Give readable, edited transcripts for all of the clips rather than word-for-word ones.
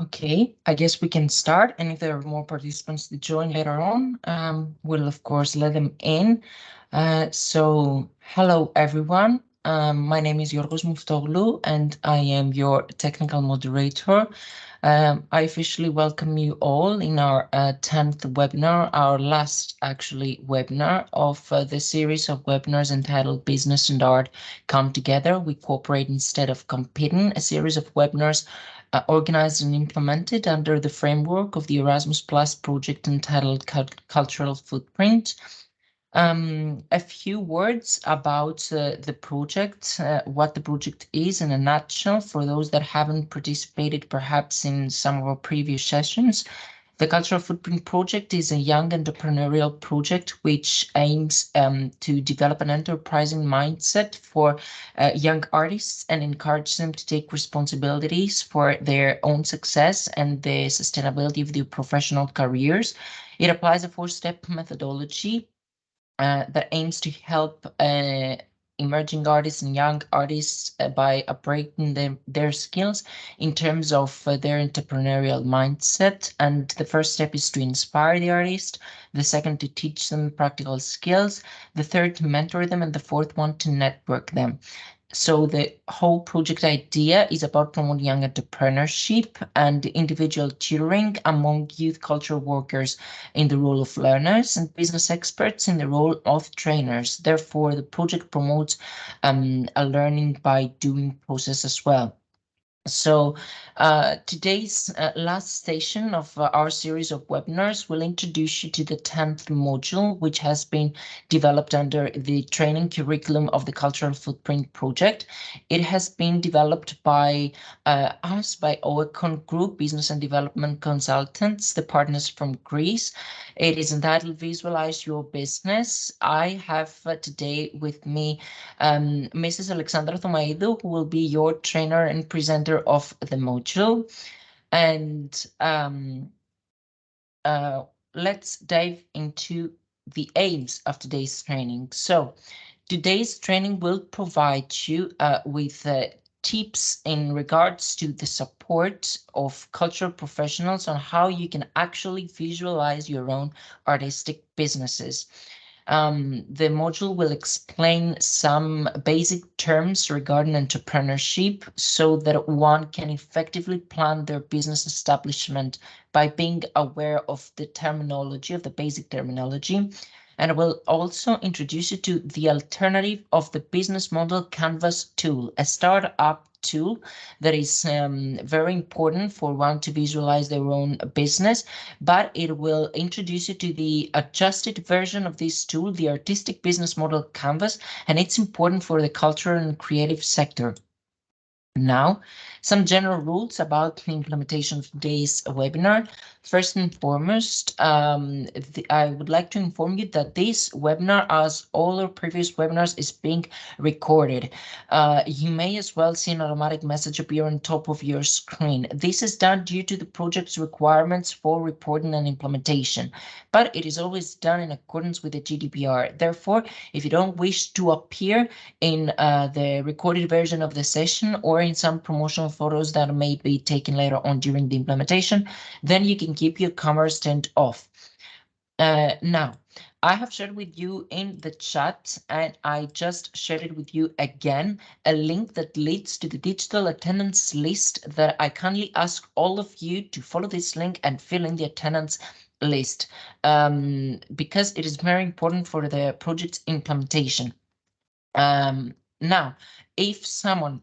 Okay, I guess we can start, and if there are more participants to join later on, we'll of course let them in. So hello everyone. My name is Yorgos Mouftoglou, and I am your technical moderator. I officially welcome you all in our 10th webinar, our last actually webinar of the series of webinars entitled Business and Art Come Together. We cooperate instead of competing, a series of webinars organized and implemented under the framework of the Erasmus Plus project entitled Cultural Footprint. A few words about the project, what the project is in a nutshell for those that haven't participated perhaps in some of our previous sessions. The Cultural Footprint Project is a young entrepreneurial project which aims to develop an enterprising mindset for young artists and encourage them to take responsibilities for their own success and the sustainability of their professional careers. It applies a four-step methodology that aims to help emerging artists and young artists by upgrading their skills in terms of their entrepreneurial mindset. And the first step is to inspire the artist, the second to teach them practical skills, the third to mentor them, and the fourth one to network them. So the whole project idea is about promoting young entrepreneurship and individual tutoring among youth cultural workers in the role of learners and business experts in the role of trainers. Therefore, the project promotes a learning by doing process as well. So today's last session of our series of webinars will introduce you to the 10th module, which has been developed under the training curriculum of the Cultural Footprint Project. It has been developed by us, by OECON Group, Business and Development Consultants, the partners from Greece. It is entitled Visualize Your Business. I have today with me Mrs. Alexandra Thomaidou, who will be your trainer and presenter of the module. And let's dive into the aims of today's training. So today's training will provide you with tips in regards to the support of cultural professionals on how you can actually visualize your own artistic businesses. The module will explain some basic terms regarding entrepreneurship so that one can effectively plan their business establishment by being aware of the terminology, of the basic terminology. And I will also introduce you to the alternative of the business model canvas tool, a startup tool that is very important for one to visualize their own business, but it will introduce you to the adjusted version of this tool, the artistic business model canvas, and it's important for the cultural and creative sector. Now, some general rules about the implementation of today's webinar. First and foremost, I would like to inform you that this webinar, as all our previous webinars, is being recorded. You may as well see an automatic message appear on top of your screen. This is done due to the project's requirements for reporting and implementation, but it is always done in accordance with the GDPR. Therefore, if you don't wish to appear in the recorded version of the session or in some promotional photos that may be taken later on during the implementation, then you can keep your cameras turned off. Now, I have shared with you in the chat, and I just shared it with you again, a link that leads to the digital attendance list that I kindly ask all of you to follow this link and fill in the attendance list because it is very important for the project's implementation. Now, if someone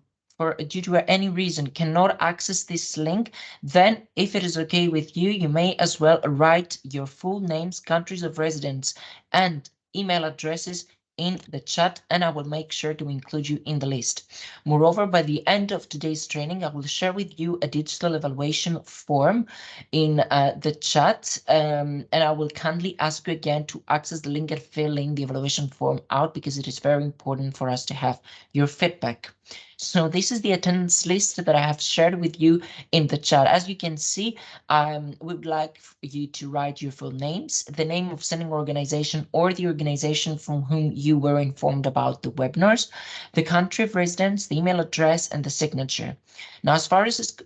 due to any reason cannot access this link, then if it is okay with you, you may as well write your full names, countries of residence, and email addresses in the chat, and I will make sure to include you in the list. Moreover, by the end of today's training, I will share with you a digital evaluation form in the chat, and I will kindly ask you again to access the link and fill in the evaluation form out because it is very important for us to have your feedback. So this is the attendance list that I have shared with you in the chat. As you can see, we would like you to write your full names, the name of sending organization or the organization from whom you were informed about the webinars, the country of residence, the email address, and the signature. Now, as far as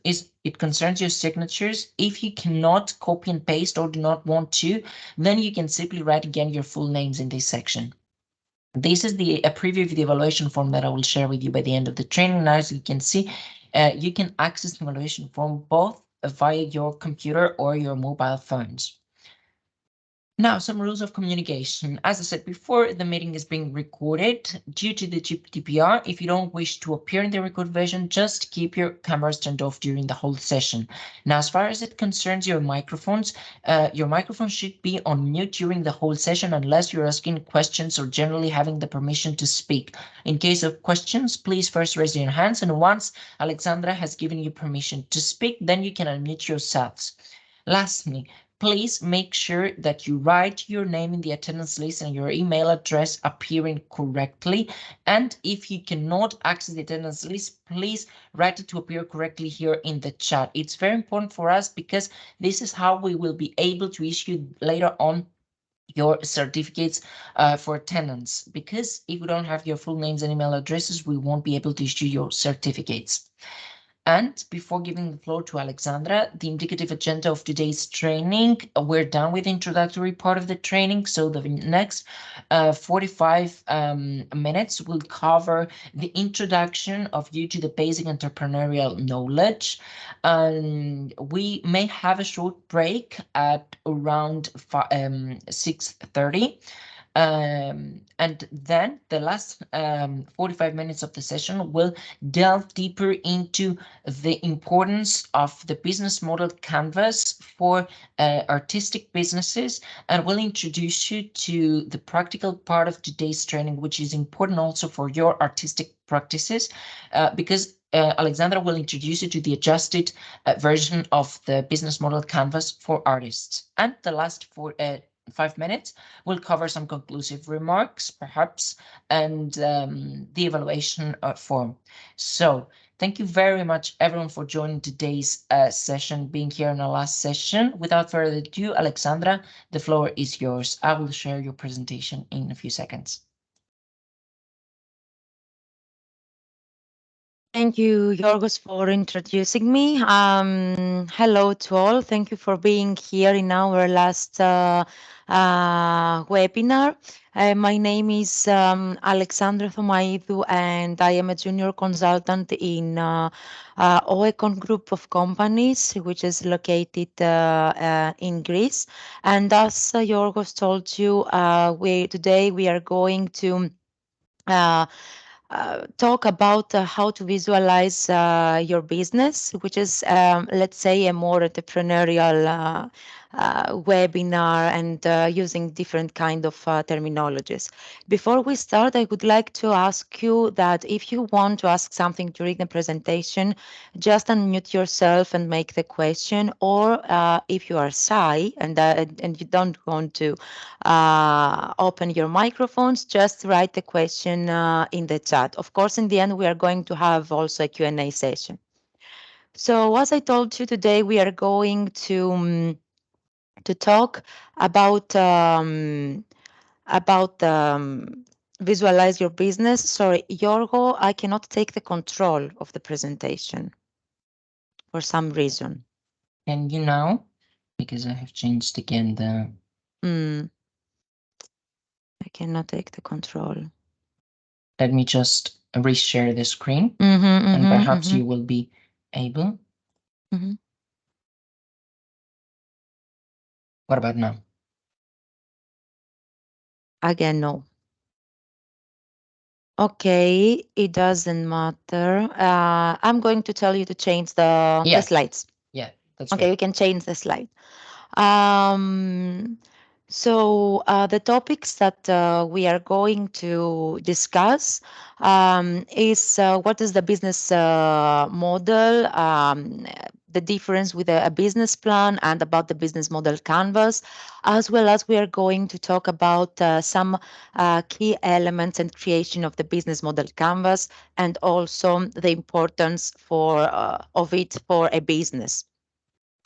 it concerns your signatures, if you cannot copy and paste or do not want to, then you can simply write again your full names in this section. This is a preview of the evaluation form that I will share with you by the end of the training. Now, as you can see, you can access the evaluation form both via your computer or your mobile phones. Now, some rules of communication. As I said before, the meeting is being recorded due to the GDPR. If you don't wish to appear in the recorded version, just keep your cameras turned off during the whole session. Now, as far as it concerns your microphone should be on mute during the whole session unless you're asking questions or generally having the permission to speak. In case of questions, please first raise your hands, and once Alexandra has given you permission to speak, then you can unmute yourselves. Lastly, please make sure that you write your name in the attendance list and your email address appearing correctly. And if you cannot access the attendance list, please write it to appear correctly here in the chat. It's very important for us because this is how we will be able to issue later on your certificates for attendance. Because if we don't have your full names and email addresses, we won't be able to issue your certificates. And before giving the floor to Alexandra, the indicative agenda of today's training, we're done with the introductory part of the training. So the next 45 minutes will cover the introduction of you to the basic entrepreneurial knowledge. We may have a short break at around 6:30. And then the last 45 minutes of the session will delve deeper into the importance of the business model canvas for artistic businesses, and will introduce you to the practical part of today's training, which is important also for your artistic practices, because Alexandra will introduce you to the adjusted version of the business model canvas for artists. And the last 5 minutes, we'll cover some conclusive remarks, perhaps, and the evaluation form. So thank you very much, everyone, for joining today's session, being here in our last session. Without further ado, Alexandra, the floor is yours. I will share your presentation in a few seconds. Thank you, Yorgos, for introducing me. Hello to all. Thank you for being here in our last webinar. My name is Alexandra Thomaidou, and I am a junior consultant in OECON Group of companies, which is located in Greece. And as Yorgos told you, today we are going to talk about how to visualize your business, which is, let's say, a more entrepreneurial webinar, and using different kind of terminologies. Before we start, I would like to ask you that if you want to ask something during the presentation, just unmute yourself and make the question, or if you are shy and you don't want to open your microphones, just write the question in the chat. Of course, in the end, we are going to have also a Q&A session. So as I told you today, we are going to talk about visualize your business. Sorry, Yorgo, I cannot take the control of the presentation for some reason. Can you now? Because I have changed again the... I cannot take the control. Let me just reshare the screen, and perhaps you will be able. What about now? Again, no. Okay, it doesn't matter. I'm going to tell you to change the slides. Yeah, that's okay. right. We can change the slide. Um, So the topics that we are going to discuss is what is the business model, the difference with a business plan, and about the business model canvas, as well as we are going to talk about some key elements and creation of the business model canvas, and also the importance of it for a business,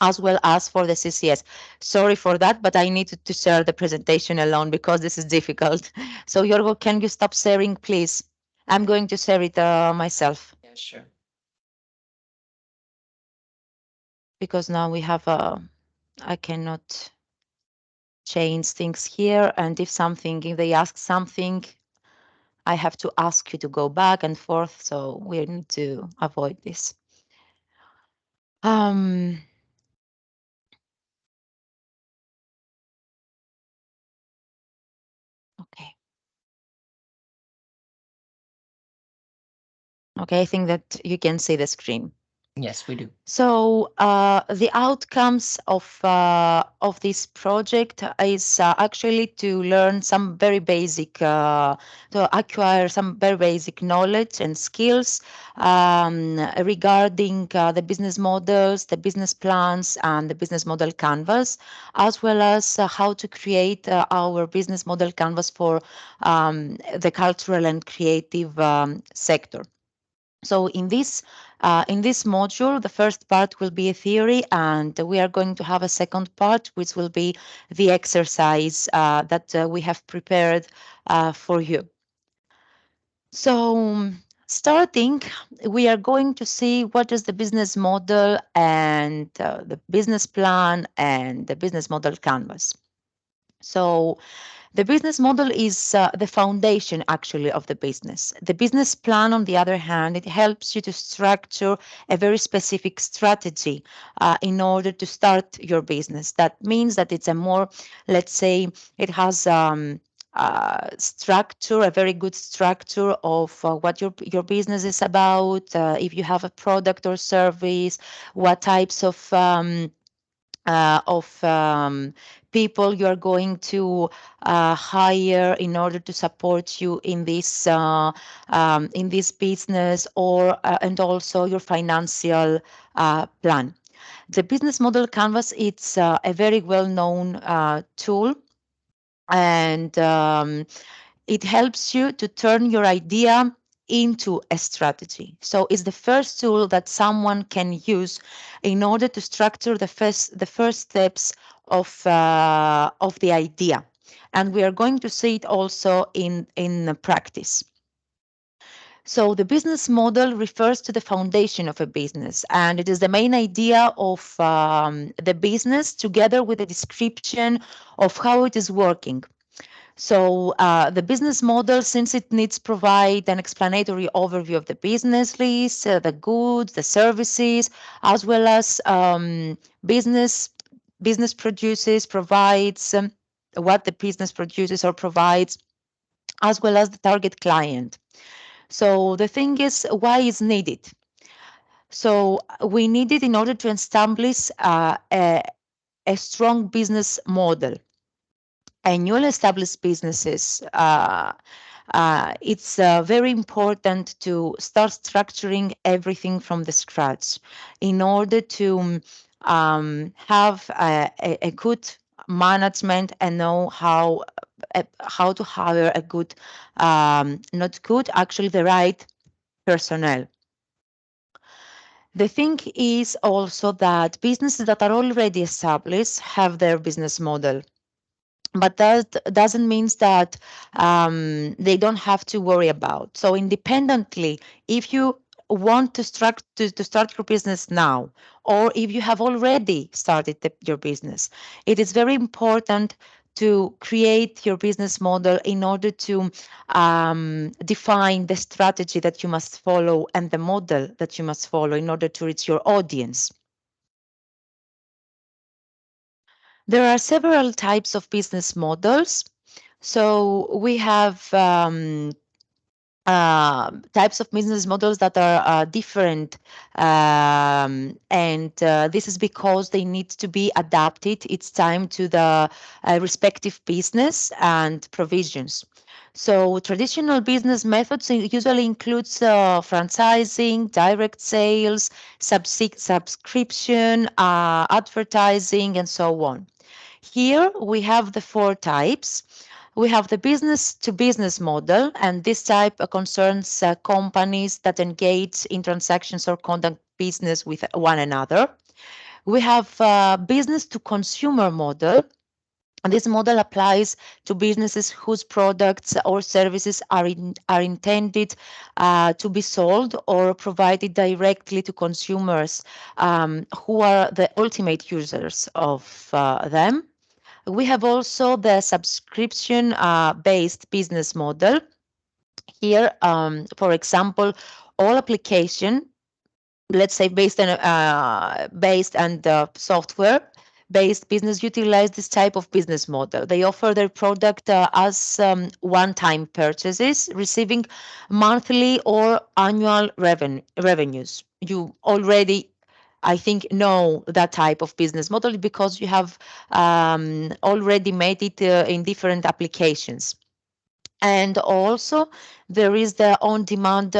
as well as for the CCS. Sorry for that, but I needed to share the presentation alone because this is difficult. So Yorgo, can you stop sharing, please? I'm going to share it myself Yeah, sure. because now we have I cannot change things here. And if they ask something, I have to ask you to go back and forth. So we need to avoid this. Um, okay. Okay, I think that you can see the screen. Yes, we do. So the outcomes of this project is actually to learn some very basic, to acquire some very basic knowledge and skills regarding the business models, the business plans, and the business model canvas, as well as how to create our business model canvas for the cultural and creative sector. So in this module, the first part will be a theory, and we are going to have a second part, which will be the exercise that we have prepared for you. So starting, we are going to see what is the business model and the business plan and the business model canvas. So the business model is the foundation actually of the business. The business plan, on the other hand, it helps you to structure a very specific strategy in order to start your business. That means that it's a more, let's say, it has structure, a very good structure of what your business is about. If you have a product or service, what types of people you are going to hire in order to support you in this business, or and also your financial plan. The business model canvas, it's a very well known tool, and it helps you to turn your idea into a strategy. So it's the first tool that someone can use in order to structure the first steps of the idea. And we are going to see it also in practice. So the business model refers to the foundation of a business, and it is the main idea of the business together with a description of how it is working. So the business model, since it needs provide an explanatory overview of the business list, the goods, the services, as well as business produces, provides what the business produces or provides, as well as the target client. So the thing is, why is needed? So we need it in order to establish a strong business model. And newly established businesses, it's very important to start structuring everything from the scratch in order to have a good management and know how to hire a good, not good, actually the right personnel. The thing is also that businesses that are already established have their business model, but that doesn't mean that they don't have to worry about. So independently, if you want to start your business now, or if you have already started your business, it is very important to create your business model in order to define the strategy that you must follow and the model that you must follow in order to reach your audience. There are several types of business models. So we have types of business models that are different, and this is because they need to be adapted each time to the respective business and provisions. So traditional business methods usually includes franchising, direct sales, subscription, advertising, and so on. Here we have the four types. We have the business to business model, and this type concerns companies that engage in transactions or conduct business with one another. We have business to consumer model. And this model applies to businesses whose products or services are intended to be sold or provided directly to consumers who are the ultimate users of them. We have also the subscription based business model. Here, for example, all application, let's say based on software based business utilize this type of business model. They offer their product as one-time purchases, receiving monthly or annual revenues. You already, I think, know that type of business model because you have already made it in different applications. And also, there is the on-demand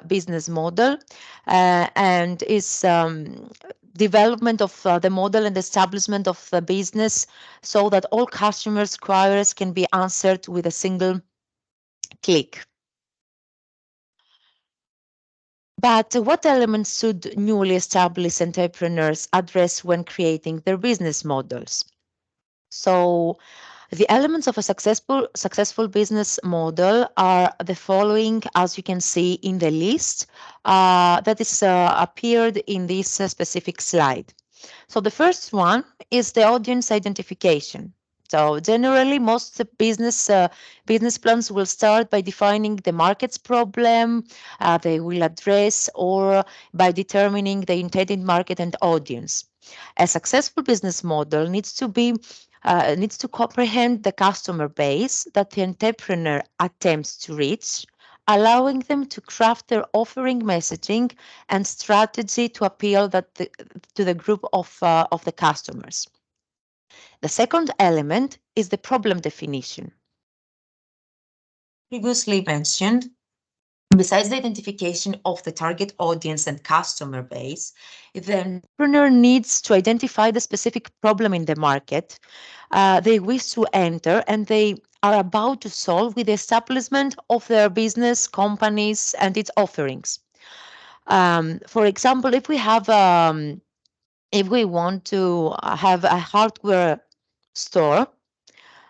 business model, and is development of the model and establishment of the business so that all customers' queries can be answered with a single click. But what elements should newly established entrepreneurs address when creating their business models? So, the elements of a successful business model are the following, as you can see in the list that is appeared in this specific slide. So the first one is the audience identification. So generally, most business plans will start by defining the market's problem they will address, or by determining the intended market and audience. A successful business model needs to comprehend the customer base that the entrepreneur attempts to reach, allowing them to craft their offering, messaging, and strategy to appeal to the group of the customers. The second element is the problem definition. Previously mentioned, besides the identification of the target audience and customer base, the entrepreneur needs to identify the specific problem in the market they wish to enter and they are about to solve with the establishment of their business, companies, and its offerings. For example, if we want to have a hardware store,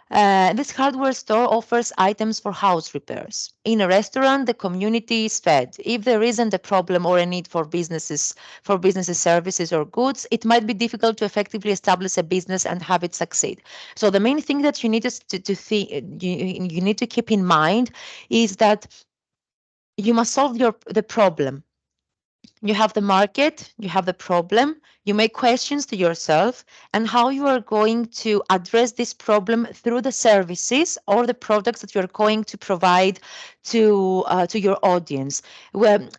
this hardware store offers items for house repairs. In a restaurant, the community is fed. If there isn't a problem or a need for businesses, services, or goods, it might be difficult to effectively establish a business and have it succeed. So the main thing that you need to think, you need to keep in mind is that you must solve the problem. You have the market, you have the problem, you make questions to yourself and how you are going to address this problem through the services or the products that you're going to provide to your audience. Well,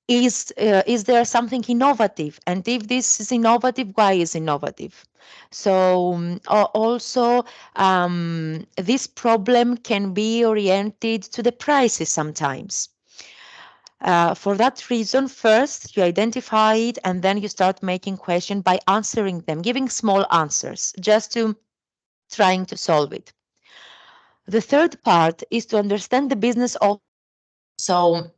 is there something innovative? And if this is innovative, why is innovative? So also this problem can be oriented to the prices sometimes. For that reason, first you identify it and then you start making questions by answering them, giving small answers just to trying to solve it. The third part is to understand the business of. So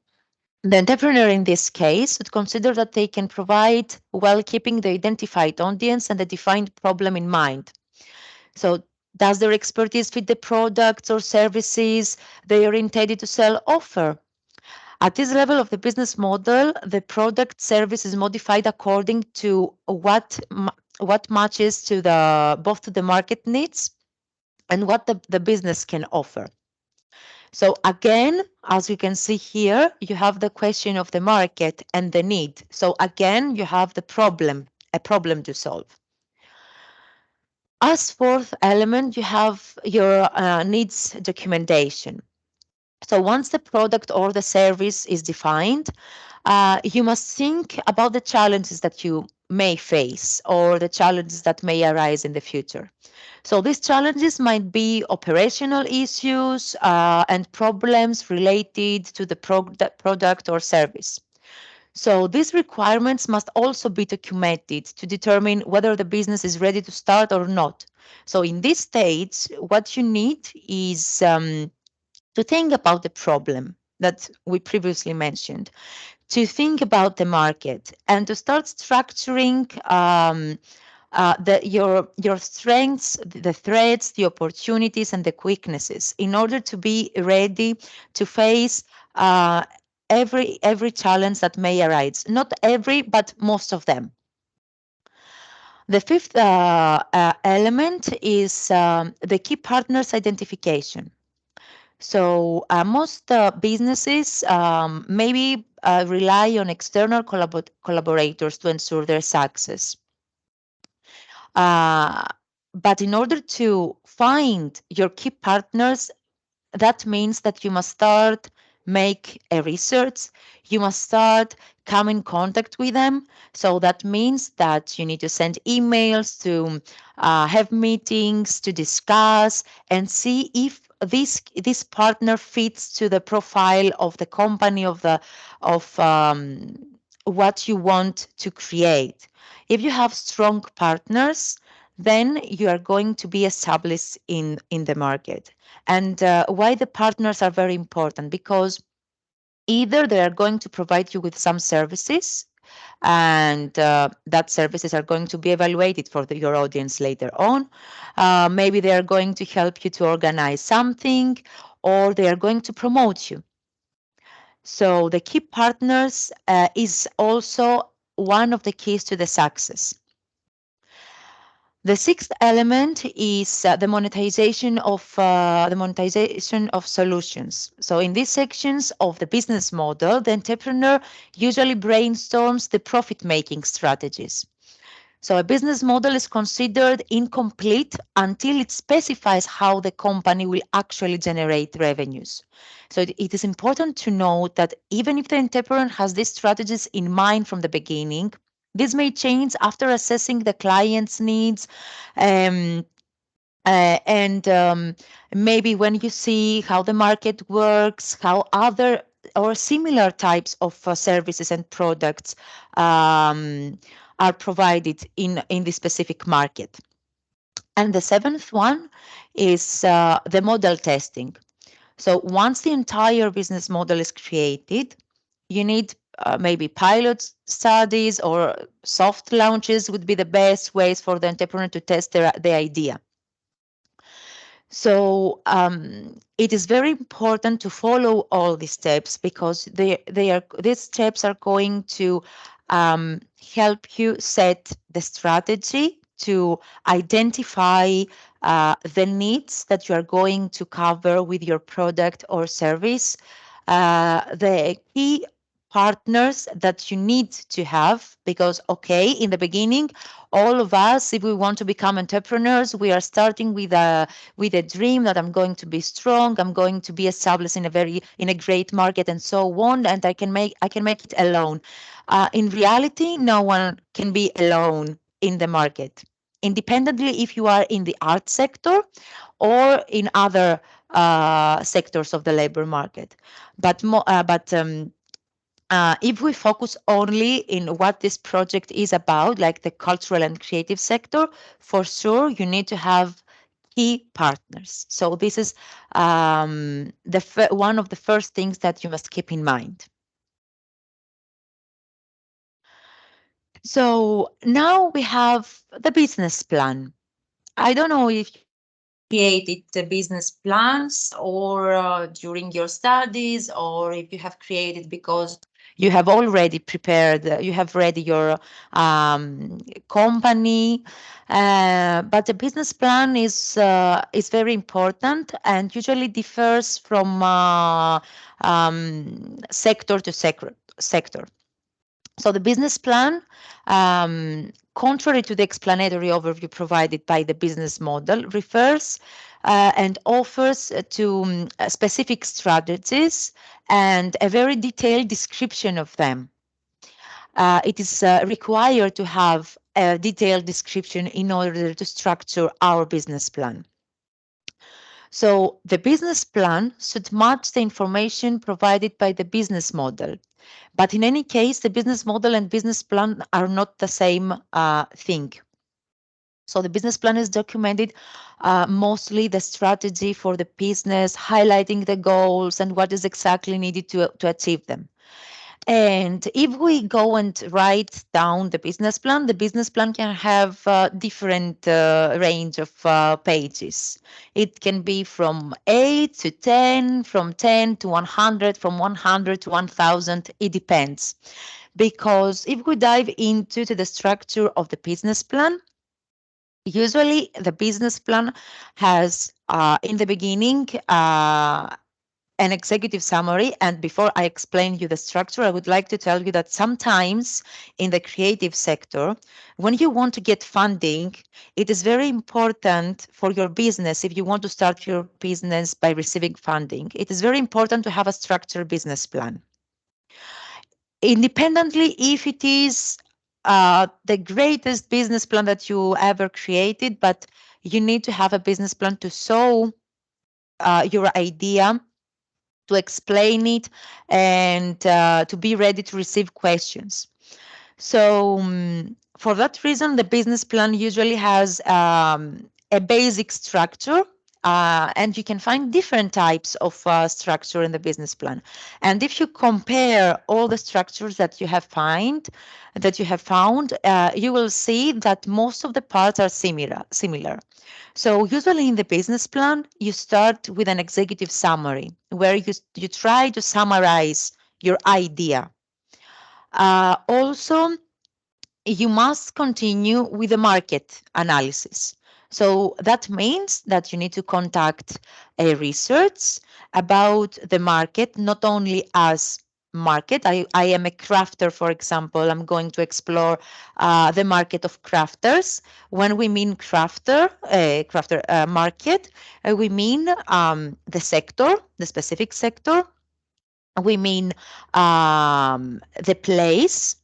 the entrepreneur in this case would consider that they can provide while keeping the identified audience and the defined problem in mind. So does their expertise fit the products or services they are intended to sell offer? At this level of the business model, the product service is modified according to what matches to both to the market needs and what the business can offer. So again, as you can see here, you have the question of the market and the need. So again, you have the problem, a problem to solve. As fourth element, you have your needs documentation. So once the product or the service is defined, you must think about the challenges that you may face or the challenges that may arise in the future. So these challenges might be operational issues and problems related to the product or service. So these requirements must also be documented to determine whether the business is ready to start or not. So in this stage, what you need is to think about the problem that we previously mentioned, to think about the market, and to start structuring your strengths, the threats, the opportunities, and the weaknesses in order to be ready to face uh, every challenge that may arise. Not every, but most of them. The fifth element is the key partners identification. So most businesses maybe rely on external collaborators to ensure their success. Uh, but in order to find your key partners, that means that you must start make a research, you must start come in contact with them. So that means that you need to send emails, to have meetings, to discuss and see if this partner fits to the profile of the company, of what you want to create. If you have strong partners, then you are going to be established in the market. And why the partners are very important, because either they are going to provide you with some services, and that services are going to be evaluated for your audience later on. Maybe they are going to help you to organize something, or they are going to promote you. So the key partners is also one of the keys to the success. The sixth element is the monetization of solutions. So in these sections of the business model, the entrepreneur usually brainstorms the profit-making strategies. So a business model is considered incomplete until it specifies how the company will actually generate revenues. So it is important to note that even if the entrepreneur has these strategies in mind from the beginning, this may change after assessing the client's needs, um, and maybe when you see how the market works, how other or similar types of services and products um, are provided in the specific market. And the seventh one is the model testing. So once the entire business model is created, you need maybe pilot studies or soft launches would be the best ways for the entrepreneur to test the idea. So it is very important to follow all these steps, because these steps are going to help you set the strategy to identify the needs that you are going to cover with your product or service, the key partners that you need to have, because okay, in the beginning, all of us, if we want to become entrepreneurs, we are starting with a dream that I'm going to be strong, I'm going to be established in a great market and so on, and I can make it alone. In reality, no one can be alone in the market, independently if you are in the art sector or in other sectors of the labor market. But if we focus only in what this project is about, like the cultural and creative sector, for sure you need to have key partners. So this is one of the first things that you must keep in mind. So now we have the business plan. I don't know if you have created the business plans or during your studies, or if you have created because you have already prepared, you have ready your company. But the business plan is very important and usually differs from sector to sector. So the business plan, contrary to the explanatory overview provided by the business model, refers and offers to specific strategies and a very detailed description of them. It is required to have a detailed description in order to structure our business plan. So the business plan should match the information provided by the business model. But in any case, the business model and business plan are not the same thing. So the business plan is documented mostly the strategy for the business, highlighting the goals and what is exactly needed to achieve them. And if we go and write down the business plan can have different range of pages. It can be from 8 to 10, from 10 to 100, from 100 to 1000. It depends. Because if we dive into the structure of the business plan, usually the business plan has in the beginning an executive summary. And before I explain you the structure, I would like to tell you that sometimes in the creative sector, when you want to get funding, it is very important for your business. If you want to start your business by receiving funding, it is very important to have a structured business plan. Independently, if it is the greatest business plan that you ever created, but you need to have a business plan to show your idea, to explain it, and to be ready to receive questions. So for that reason, the business plan usually has a basic structure, and you can find different types of structure in the business plan. And if you compare all the structures that you have found, you will see that most of the parts are similar. So usually in the business plan, you start with an executive summary where you try to summarize your idea. Also, you must continue with the market analysis. So that means that you need to conduct a research about the market, not only as market. I am a crafter, for example. I'm going to explore the market of crafters. When we mean crafter market, we mean the sector, the specific sector. We mean the place.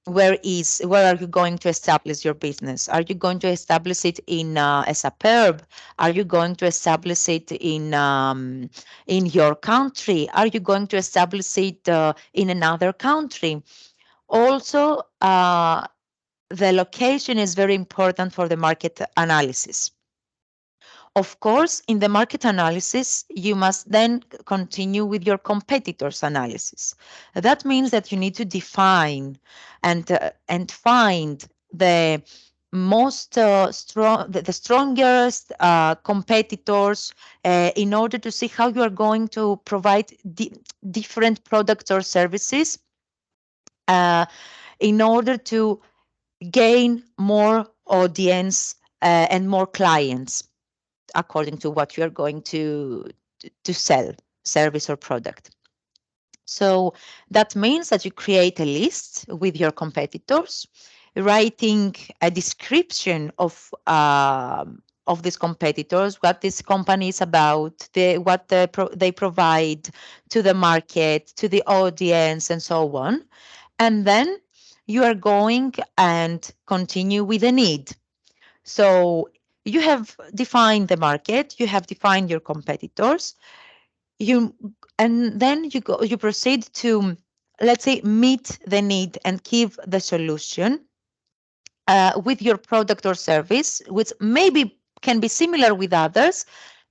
Where are you going to establish your business? Are you going to establish it in a suburb? Are you going to establish it in your country? Are you going to establish it in another country? Also, the location is very important for the market analysis. Of course, in the market analysis, you must then continue with your competitors analysis. That means that you need to define and find the most the strongest competitors in order to see how you are going to provide different products or services in order to gain more audience and more clients according to what you are going to sell, service or product. So that means that you create a list with your competitors, writing a description of these competitors, what this company is about, what they provide to the market, to the audience, and so on. And then you are going and continue with the need. So you have defined the market, you have defined your competitors, and then you proceed to, let's say, meet the need and give the solution with your product or service, which maybe can be similar with others,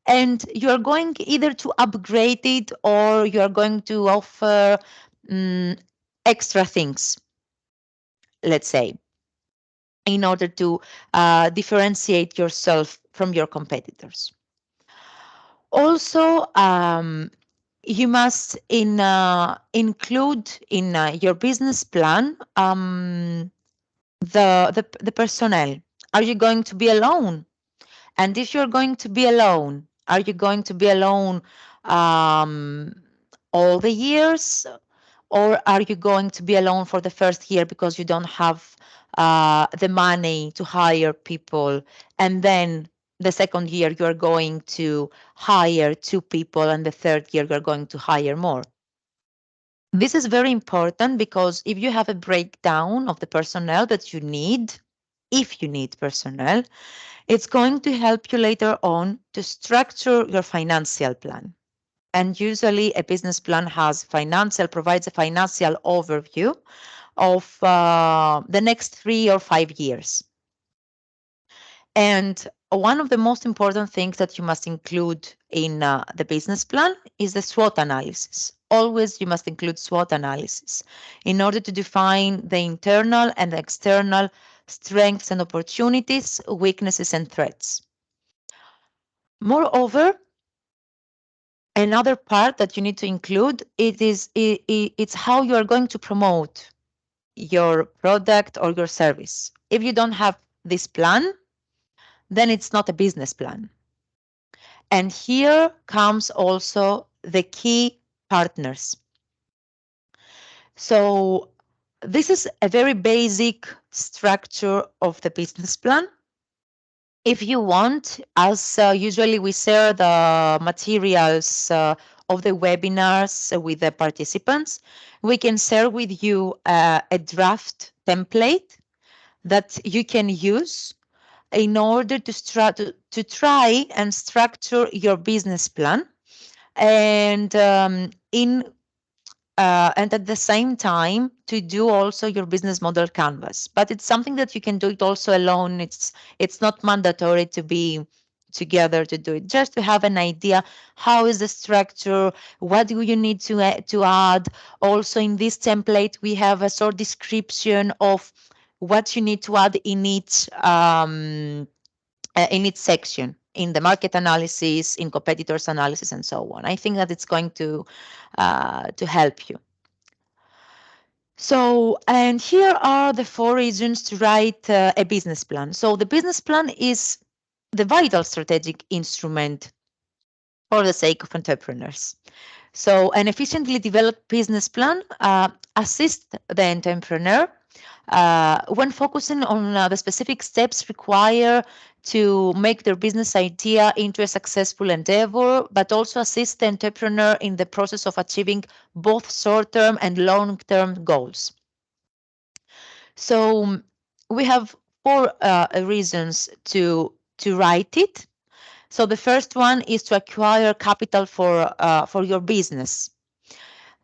and you're going either to upgrade it or you're going to offer extra things, let's say, in order to differentiate yourself from your competitors. Also, you must include in your business plan the personnel. Are you going to be alone? And if you're going to be alone, are you going to be alone all the years? Or are you going to be alone for the first year because you don't have the money to hire people, and then the second year you are going to hire 2 people, and the third year you're going to hire more? This is very important because if you have a breakdown of the personnel that you need, if you need personnel, it's going to help you later on to structure your financial plan. And usually a business plan provides a financial overview of the next 3 or 5 years. And one of the most important things that you must include in the business plan is the SWOT analysis. Always you must include SWOT analysis in order to define the internal and external strengths and opportunities, weaknesses and threats. Moreover, another part that you need to include it's how you are going to promote your product or your service. If you don't have this plan, then it's not a business plan. And here comes also the key partners. So this is a very basic structure of the business plan. If you want, as usually we share the materials of the webinars with the participants, we can share with you a draft template that you can use in order to try and structure your business plan, and and at the same time to do also your business model canvas. But it's something that you can do it also alone. It's not mandatory to be together to do it, just to have an idea how is the structure, what do you need to add. Also in this template we have a short description of what you need to add in each section, in the market analysis, in competitors analysis, and so on. I think that it's going to help you. So, and here are the 4 reasons to write a business plan. So the business plan is the vital strategic instrument for the sake of entrepreneurs. So an efficiently developed business plan assists the entrepreneur when focusing on the specific steps required to make their business idea into a successful endeavor, but also assist the entrepreneur in the process of achieving both short-term and long-term goals. So we have 4 reasons to write it. So the first one is to acquire capital for your business.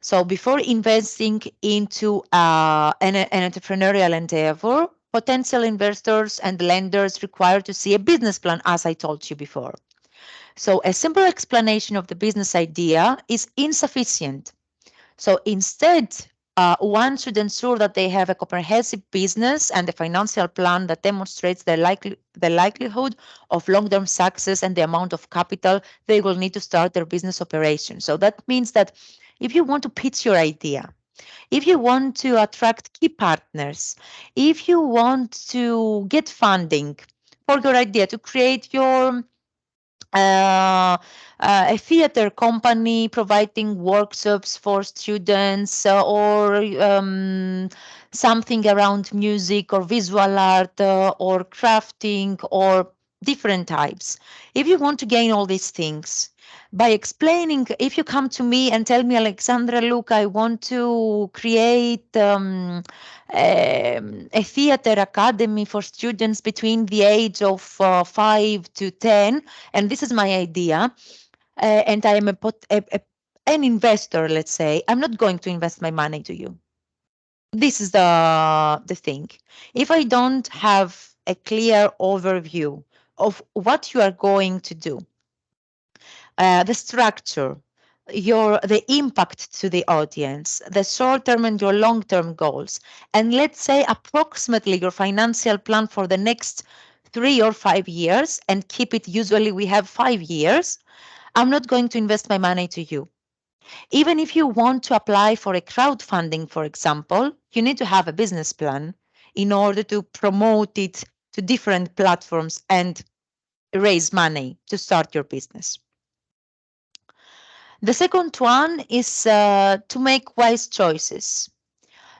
So before investing into an entrepreneurial endeavor, potential investors and lenders require to see a business plan, as I told you before. So a simple explanation of the business idea is insufficient. So instead, one should ensure that they have a comprehensive business and a financial plan that demonstrates the likelihood of long-term success and the amount of capital they will need to start their business operation. So that means that if you want to pitch your idea, if you want to attract key partners, if you want to get funding for your idea, to create your a theater company providing workshops for students, or something around music or visual art, or crafting, or different types. If you want to gain all these things by explaining, if you come to me and tell me, Alexandra, look, I want to create a theater academy for students between the age of 5 to 10, and this is my idea, and I am an investor, let's say, I'm not going to invest my money to you. This is the thing. If I don't have a clear overview of what you are going to do, the structure, the impact to the audience, the short-term and your long-term goals, and let's say approximately your financial plan for the next 3 or 5 years, and keep it, usually we have 5 years, I'm not going to invest my money to you. Even if you want to apply for a crowdfunding, for example, you need to have a business plan in order to promote it to different platforms and raise money to start your business. The second one is to make wise choices.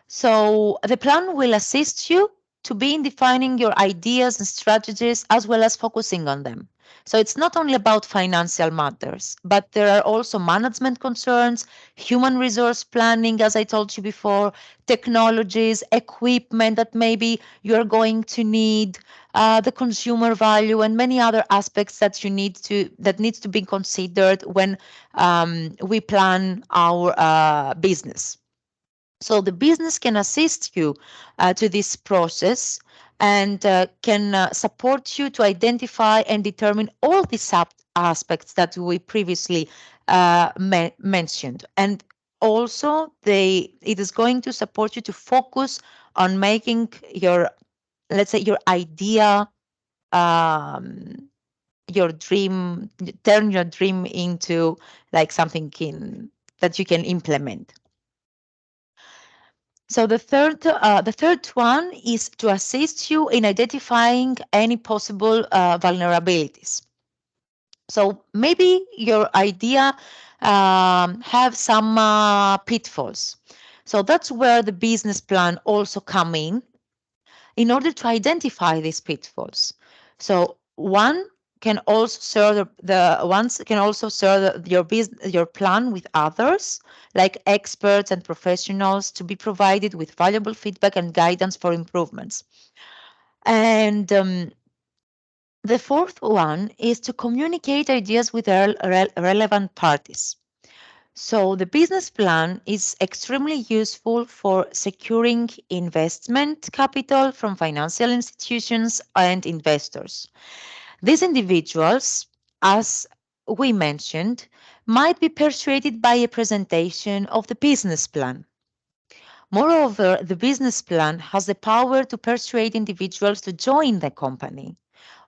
So the plan will assist you to be in defining your ideas and strategies as well as focusing on them. So it's not only about financial matters, but there are also management concerns, human resource planning, as I told you before, technologies, equipment that maybe you're going to need, the consumer value, and many other aspects that needs to be considered when we plan our business. So the business can assist you to this process and can support you to identify and determine all the sub aspects that we previously mentioned. And also, it is going to support you to focus on making your, let's say, your idea, um, your dream, turn your dream into like something that you can implement. So the third one is to assist you in identifying any possible vulnerabilities. So maybe your idea have some pitfalls. So that's where the business plan also come in order to identify these pitfalls. So one can also share the ones can also share your business your plan with others, like experts and professionals, to be provided with valuable feedback and guidance for improvements. And the fourth one is to communicate ideas with relevant parties. So the business plan is extremely useful for securing investment capital from financial institutions and investors. These individuals, as we mentioned, might be persuaded by a presentation of the business plan. Moreover, the business plan has the power to persuade individuals to join the company,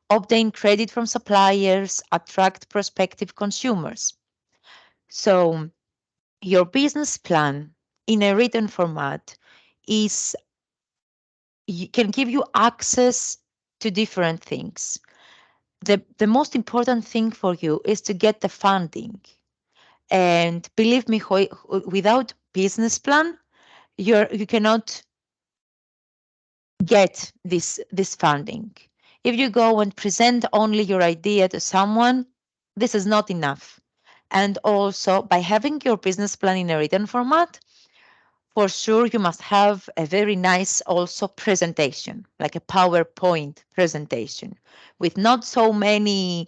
obtain credit from suppliers, attract prospective consumers. So, your business plan in a written format is can give you access to different things. The most important thing for you is to get the funding. And believe me, without business plan, you cannot get this funding. If you go and present only your idea to someone, this is not enough. And also, by having your business plan in a written format, for sure you must have a very nice also presentation, like a PowerPoint presentation with not so many,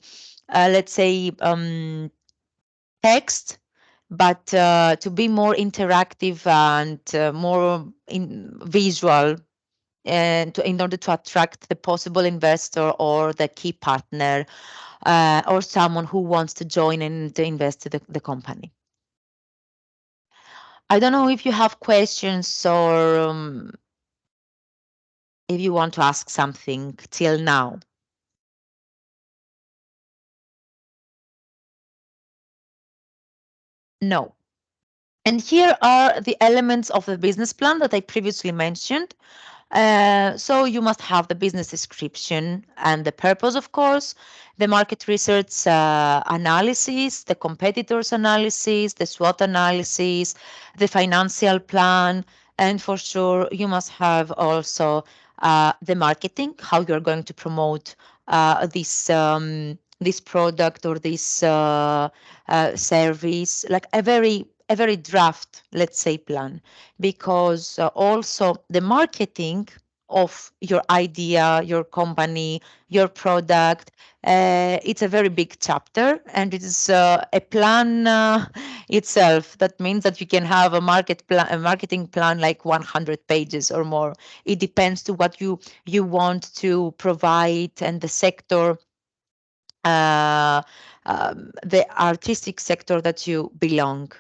let's say, text, but to be more interactive and more visual, and in order to attract the possible investor or the key partner, or someone who wants to join and to invest in the company. I don't know if you have questions or if you want to ask something till now. No. And here are the elements of the business plan that I previously mentioned. So you must have the business description and the purpose, of course, the market research analysis, the competitors analysis, the SWOT analysis, the financial plan, and for sure you must have also the marketing, how you're going to promote this product or this service, like a very draft, let's say, plan, because also the marketing of your idea, your company, your product, it's a very big chapter, and it is a plan itself. That means that you can have a marketing plan like 100 pages or more. It depends to what you want to provide and the sector, uh, the artistic sector that you belong.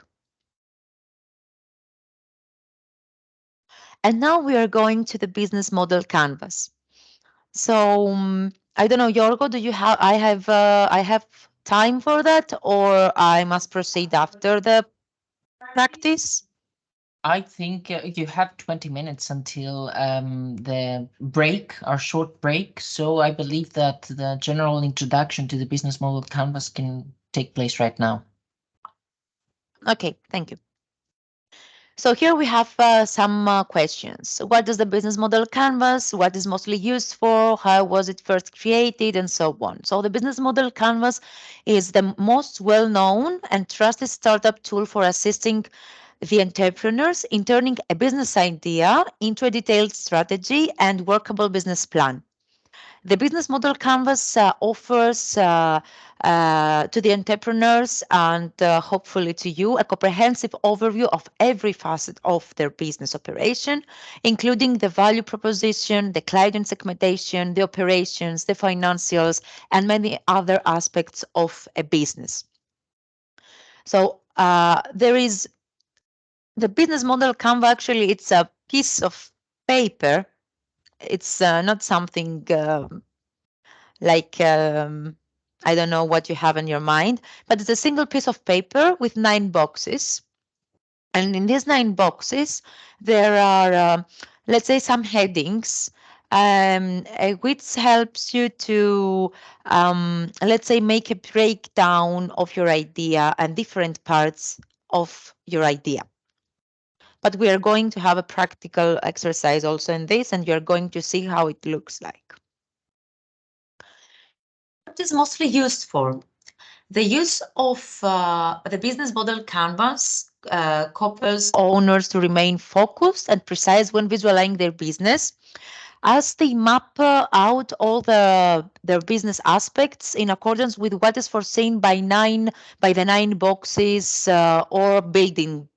And now we are going to the business model canvas. So I don't know, Yorgo, do you have? I have time for that, or I must proceed after the practice? I think you have 20 minutes until the break, our short break. So I believe that the general introduction to the business model canvas can take place right now. Okay, thank you. So here we have some questions. What does the business model canvas? What is mostly used for? How was it first created? And so on. So the business model canvas is the most well-known and trusted startup tool for assisting the entrepreneurs in turning a business idea into a detailed strategy and workable business plan. The business model canvas offers to the entrepreneurs and hopefully to you a comprehensive overview of every facet of their business operation, including the value proposition, the client segmentation, the operations, the financials, and many other aspects of a business. So there is the business model canvas. Actually, it's a piece of paper. It's not something like I don't know what you have in your mind, but it's a single piece of paper with 9 boxes. And in these 9 boxes, there are, let's say, some headings, which helps you to, let's say, make a breakdown of your idea and different parts of your idea. But we are going to have a practical exercise also in this, and you're going to see how it looks like. What is mostly used for? The use of the business model canvas couples owners to remain focused and precise when visualizing their business as they map out all their business aspects in accordance with what is foreseen by the 9 boxes or building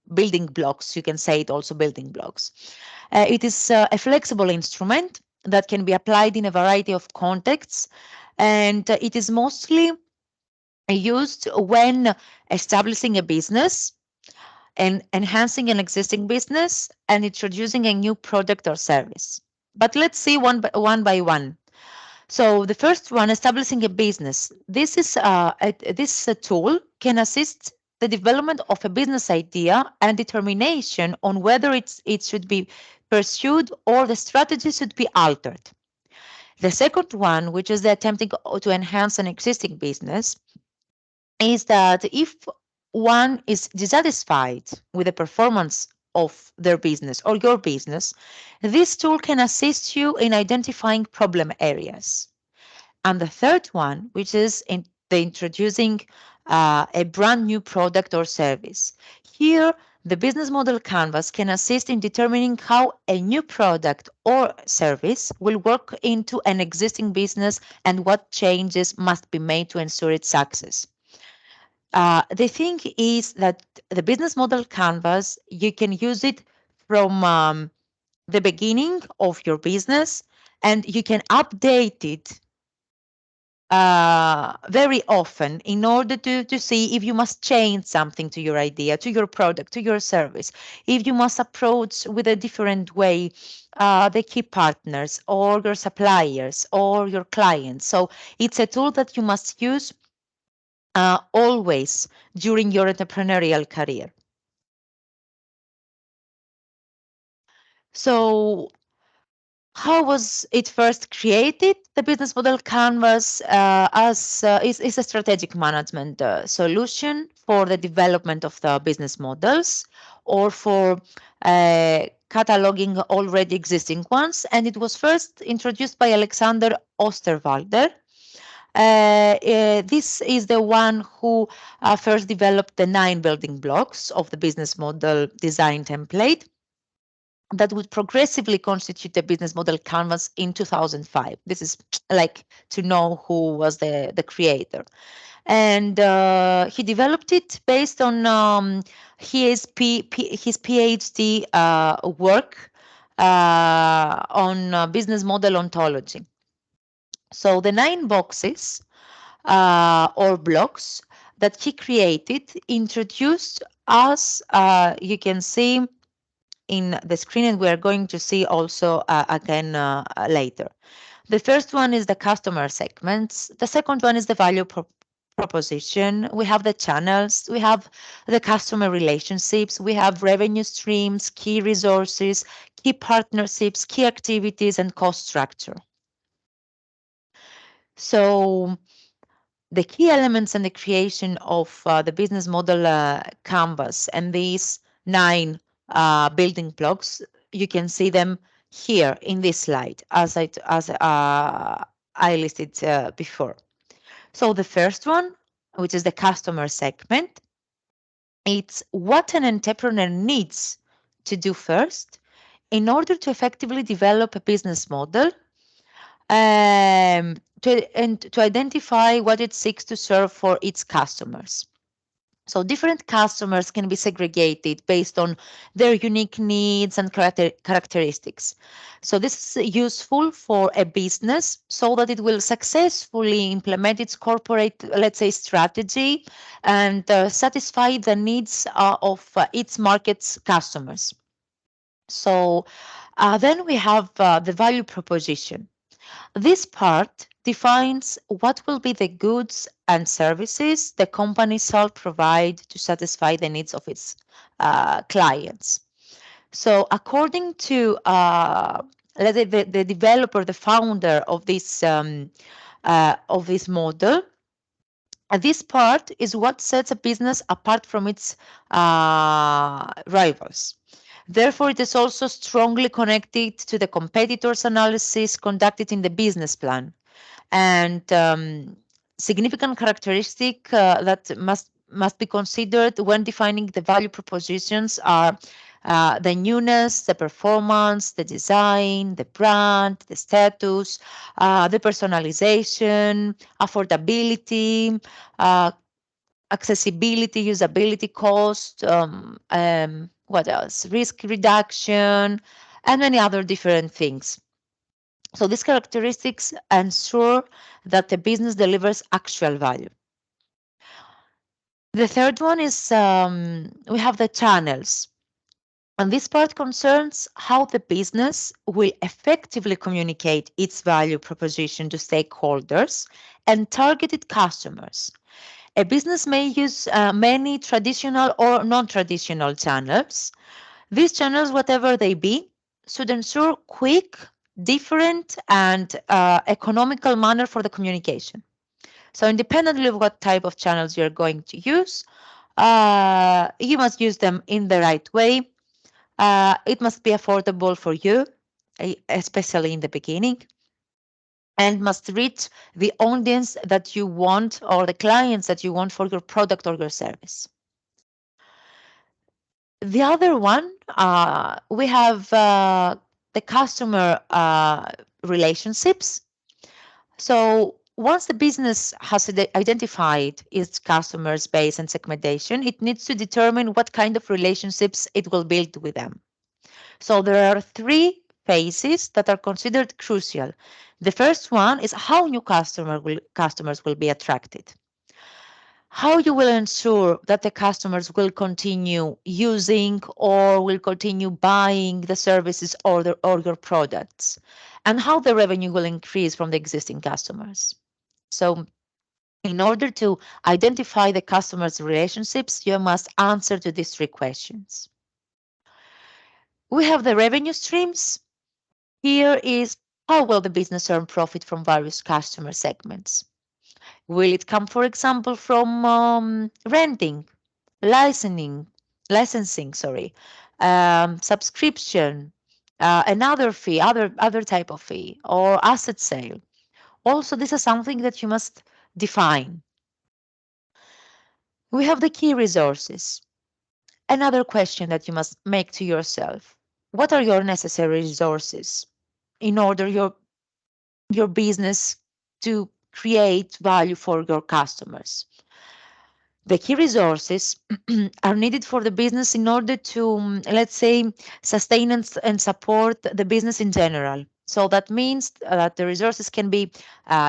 blocks. You can say it also building blocks. It is a flexible instrument that can be applied in a variety of contexts, and it is mostly used when establishing a business and enhancing an existing business and introducing a new product or service. But let's see one by one. So the first one, establishing a business. This tool can assist the development of a business idea and determination on whether it should be pursued or the strategy should be altered. The second one, which is the attempting to enhance an existing business, is that if one is dissatisfied with the performance of their business or your business, this tool can assist you in identifying problem areas. And the third one, which is in the introducing a brand new product or service. Here, the business model canvas can assist in determining how a new product or service will work into an existing business and what changes must be made to ensure its success. The thing is that the business model canvas, you can use it from the beginning of your business and you can update it very often in order to see if you must change something to your idea, to your product, to your service, if you must approach with a different way the key partners or your suppliers or your clients. So it's a tool that you must use always during your entrepreneurial career. So how was it first created? The business model canvas is a strategic management solution for the development of the business models or for cataloging already existing ones. And it was first introduced by Alexander Osterwalder. This is the one who first developed the 9 building blocks of the business model design template that would progressively constitute the business model canvas in 2005. This is like to know who was the creator. And he developed it based on his PhD work on business model ontology. So the 9 boxes or blocks that he created introduced us, you can see in the screen, and we are going to see also again later. The first one is the customer segments. The second one is the value proposition. We have the channels, we have the customer relationships, we have revenue streams, key resources, key partnerships, key activities, and cost structure. So The key elements in the creation of the business model canvas and these 9 building blocks, you can see them here in this slide as I listed before. So the first one, which is the customer segment, it's what an entrepreneur needs to do first in order to effectively develop a business model, to identify what it seeks to serve for its customers. So different customers can be segregated based on their unique needs and characteristics. So this is useful for a business so that it will successfully implement its corporate, let's say, strategy and satisfy the needs of its market's customers. So then we have the value proposition. This part defines what will be the goods and services the company shall provide to satisfy the needs of its clients. So, according to let's say the developer, the founder of this model, this part is what sets a business apart from its rivals. Therefore, it is also strongly connected to the competitors' analysis conducted in the business plan. And significant characteristic that must be considered when defining the value propositions are the newness, the performance, the design, the brand, the status, the personalization, affordability, uh, accessibility, usability, cost, what else? Risk reduction, and many other different things. So these characteristics ensure that the business delivers actual value. The third one is we have the channels. And this part concerns how the business will effectively communicate its value proposition to stakeholders and targeted customers. A business may use many traditional or non-traditional channels. These channels, whatever they be, should ensure quick, different, and economical manner for the communication. So independently of what type of channels you're going to use, you must use them in the right way. It must be affordable for you, especially in the beginning, and must reach the audience that you want or the clients that you want for your product or your service. The other one, we have the customer relationships. So once the business has identified its customers base and segmentation, it needs to determine what kind of relationships it will build with them. So there are 3 phases that are considered crucial. The first one is how new customers will be attracted. How you will ensure that the customers will continue using or will continue buying the services or your products, and how the revenue will increase from the existing customers. So in order to identify the customers' relationships, you must answer to these 3 questions. We have the revenue streams. Here is how will the business earn profit from various customer segments? Will it come, for example, from renting, licensing, sorry, subscription, another fee, other type of fee, or asset sale? Also, this is something that you must define. We have the key resources. Another question that you must make to yourself: what are your necessary resources in order your business to create value for your customers? The key resources are needed for the business in order to, let's say, sustain and support the business in general. So that means that the resources can be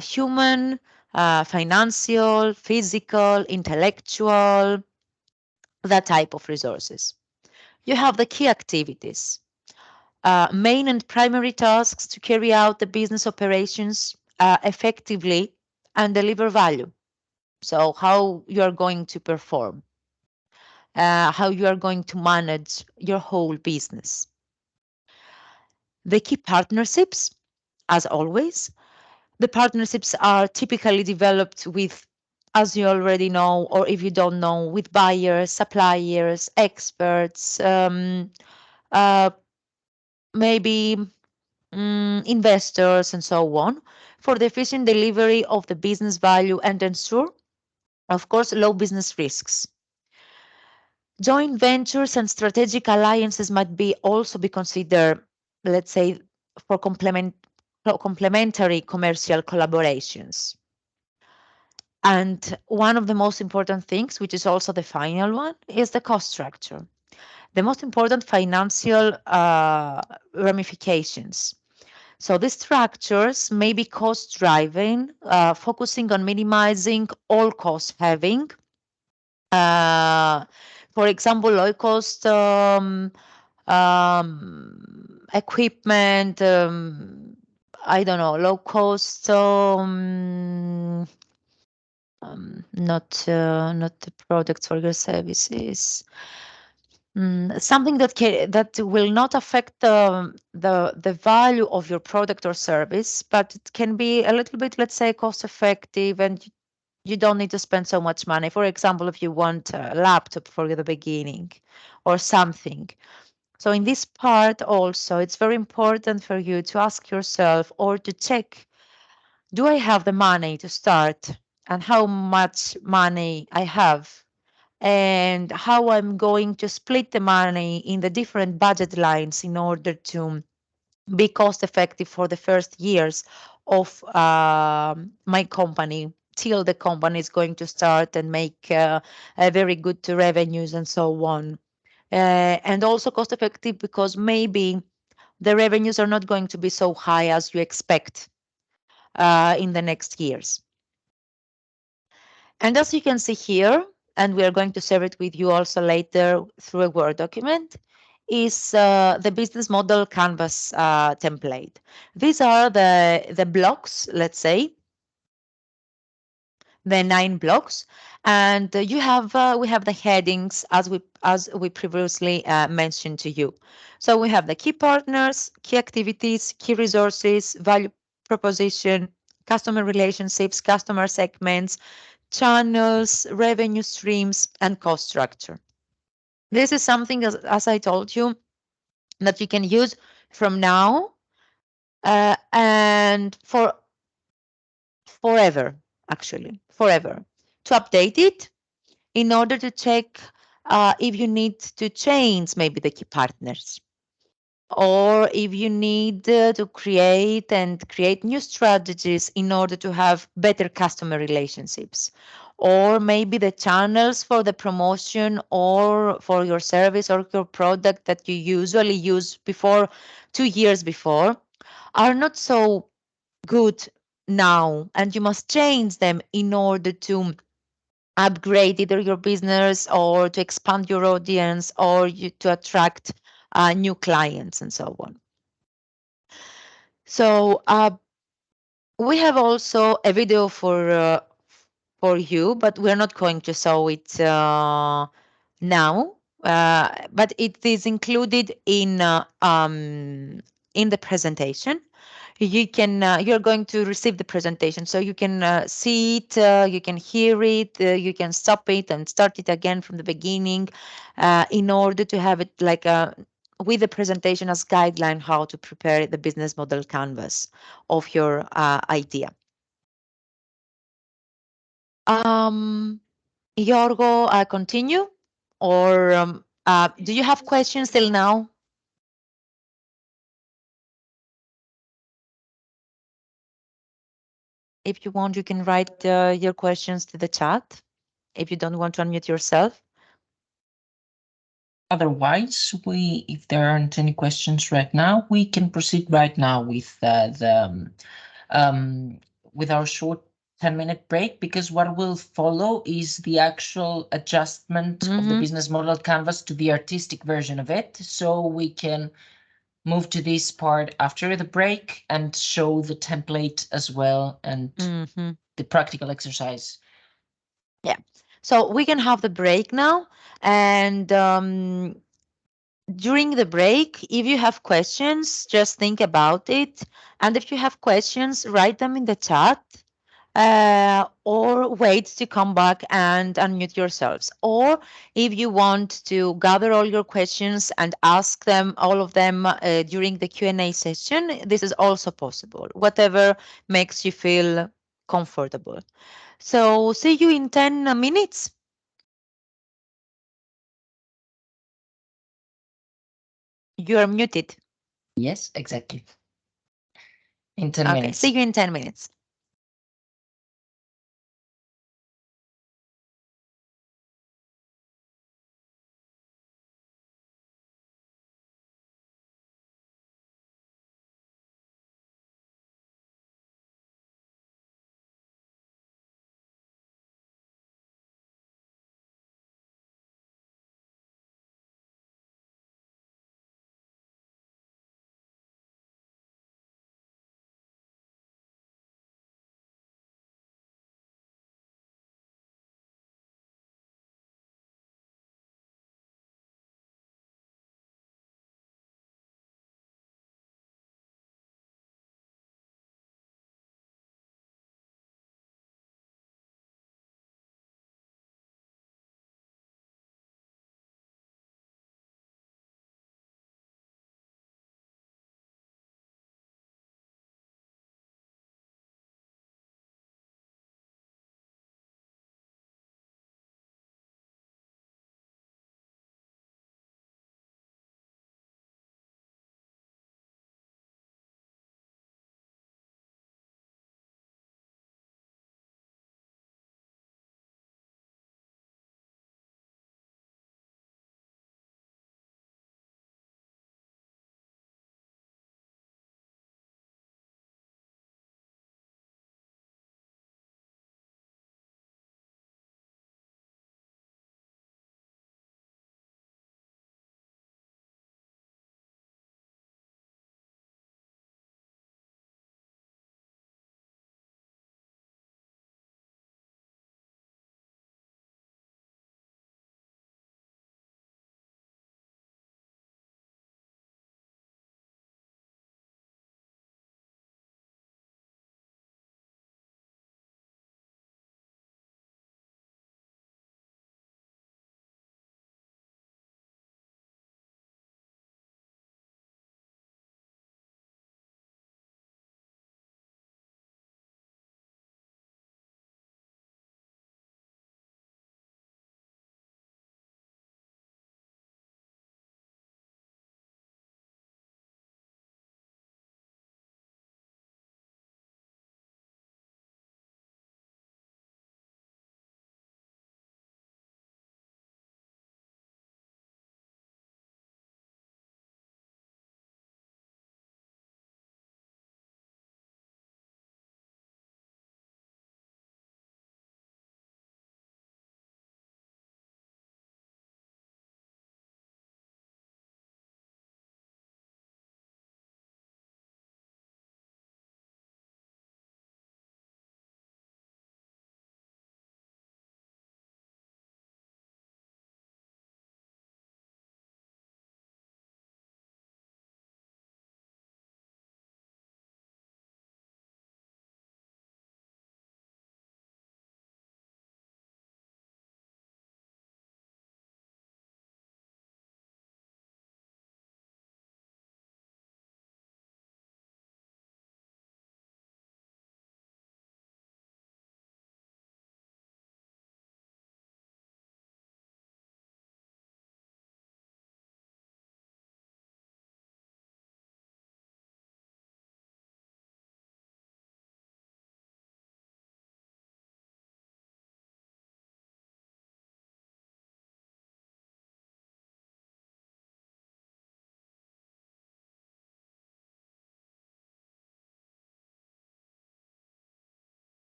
human, financial, physical, intellectual, that type of resources. You have the key activities, main and primary tasks to carry out the business operations effectively and deliver value. So how you are going to perform, how you are going to manage your whole business. The key partnerships, as always, the partnerships are typically developed with as you already know, or if you don't know, with buyers, suppliers, experts, uh, maybe investors, and so on, for the efficient delivery of the business value and ensure, of course, low business risks. Joint ventures and strategic alliances might be also be considered, let's say, for complementary commercial collaborations. And one of the most important things, which is also the final one, is the cost structure. The most important financial ramifications. So these structures may be cost driving, focusing on minimizing all cost having. For example, low cost equipment, I don't know, low cost, not the products or your services. Something that will not affect the value of your product or service, but it can be a little bit, let's say, cost effective, and you don't need to spend so much money. For example, if you want a laptop for the beginning or something. So in this part also, it's very important for you to ask yourself or to check, do I have the money to start, and how much money I have, and how I'm going to split the money in the different budget lines in order to be cost effective for the first years of my company till the company is going to start and make a very good revenues and so on. And also cost effective because maybe the revenues are not going to be so high as you expect in the next years. And as you can see here, and we are going to share it with you also later through a Word document, is the business model canvas template. These are the blocks, let's say, the 9 blocks, and we have the headings as we previously mentioned to you. So we have the key partners, key activities, key resources, value proposition, customer relationships, customer segments, channels, revenue streams, and cost structure. This is something, as I told you, that you can use from now and for forever, actually, forever, to update it in order to check if you need to change maybe the key partners, or if you need to create new strategies in order to have better customer relationships, or maybe the channels for the promotion or for your service or your product that you usually use before 2 years before are not so good now, and you must change them in order to upgrade either your business or to expand your audience or to attract new clients and so on. So we have also a video for you, but we're not going to show it now. But it is included in the presentation. You're going to receive the presentation, so you can see it, you can hear it, you can stop it and start it again from the beginning, in order to have it like with the presentation as guideline how to prepare the business model canvas of your idea. Yorgo, I continue, or do you have questions till now? If you want, you can write your questions to the chat if you don't want to unmute yourself. Otherwise, if there aren't any questions right now, we can proceed right now with with our short 10-minute break, because what will follow is the actual adjustment of the business model canvas to the artistic version of it. So we can move to this part after the break and show the template as well and the practical exercise. Yeah. So we can have the break now, and during the break, if you have questions, just think about it. And if you have questions, write them in the chat. or wait to come back and unmute yourselves. Or if you want to gather all your questions and ask them, all of them, during the Q&A session, this is also possible, whatever makes you feel comfortable. So see you in 10 minutes. You are muted. Yes, exactly. In 10 Okay, see minutes. you in 10 minutes.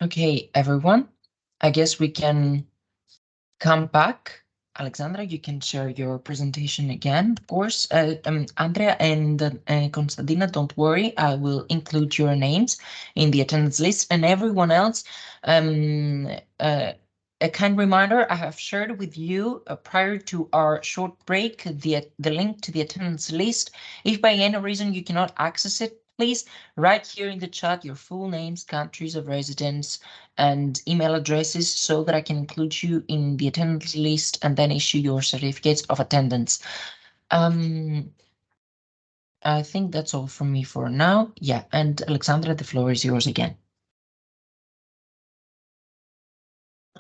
Okay, everyone. I guess we can come back. Alexandra, you can share your presentation again, of course. Andrea and Constantina, don't worry. I will include your names in the attendance list, and everyone else. Um, uh, a kind reminder: I have shared with you prior to our short break the link to the attendance list. If by any reason you cannot access it, please write here in the chat your full names, countries of residence, and email addresses so that I can include you in the attendance list and then issue your certificates of attendance. I think that's all from me for now. Yeah, and Alexandra, the floor is yours again.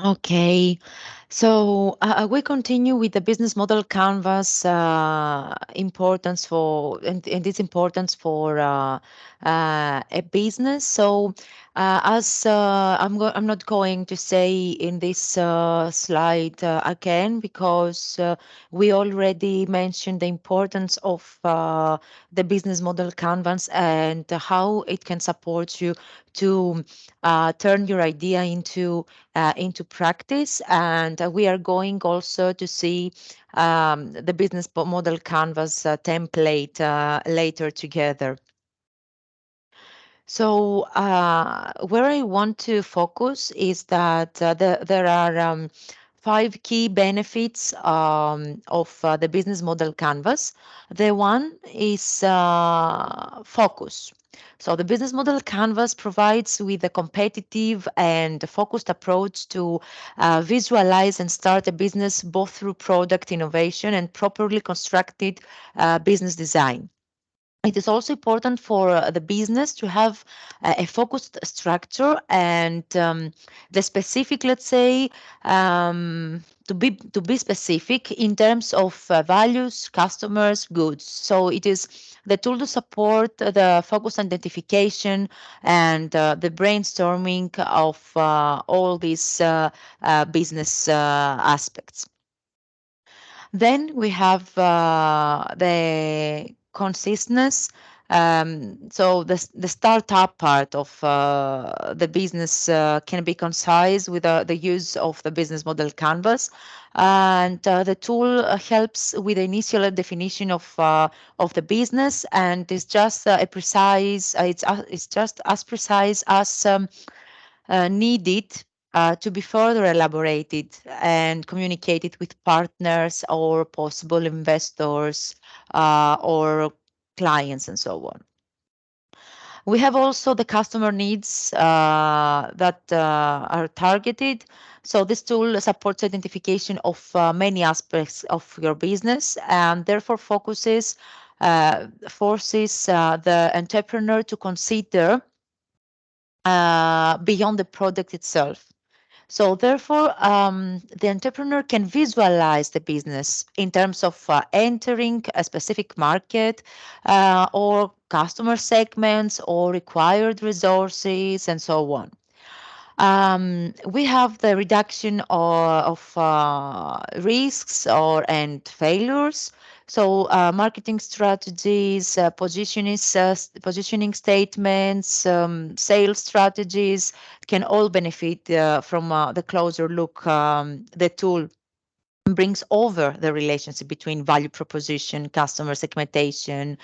Okay, so we continue with the business model canvas importance for and its importance for a business. So as I'm not going to say in this slide again because we already mentioned the importance of the business model canvas and how it can support you to turn your idea into practice. And we are going also to see the business model canvas template later together. So where I want to focus is that there are 5 key benefits of the business model canvas. The one is focus. So the business model canvas provides with a competitive and focused approach to visualize and start a business both through product innovation and properly constructed business design. It is also important for the business to have a focused structure and the specific, let's say, to be specific in terms of values, customers, goods. So it is the tool to support the focus identification and the brainstorming of all these business aspects. Then we have the consistence. So the startup part of the business can be concise with the use of the business model canvas, and the tool helps with the initial definition of the business, and is just a precise. It's just as precise as needed to be further elaborated and communicated with partners or possible investors or clients and so on. We have also the customer needs that are targeted. So this tool supports identification of many aspects of your business and therefore forces the entrepreneur to consider beyond the product itself. So therefore, the entrepreneur can visualize the business in terms of entering a specific market or customer segments or required resources and so on. We have the reduction of risks and failures. So marketing strategies, positioning statements, sales strategies can all benefit from the closer look. The tool brings over the relationship between value proposition, customer segmentation,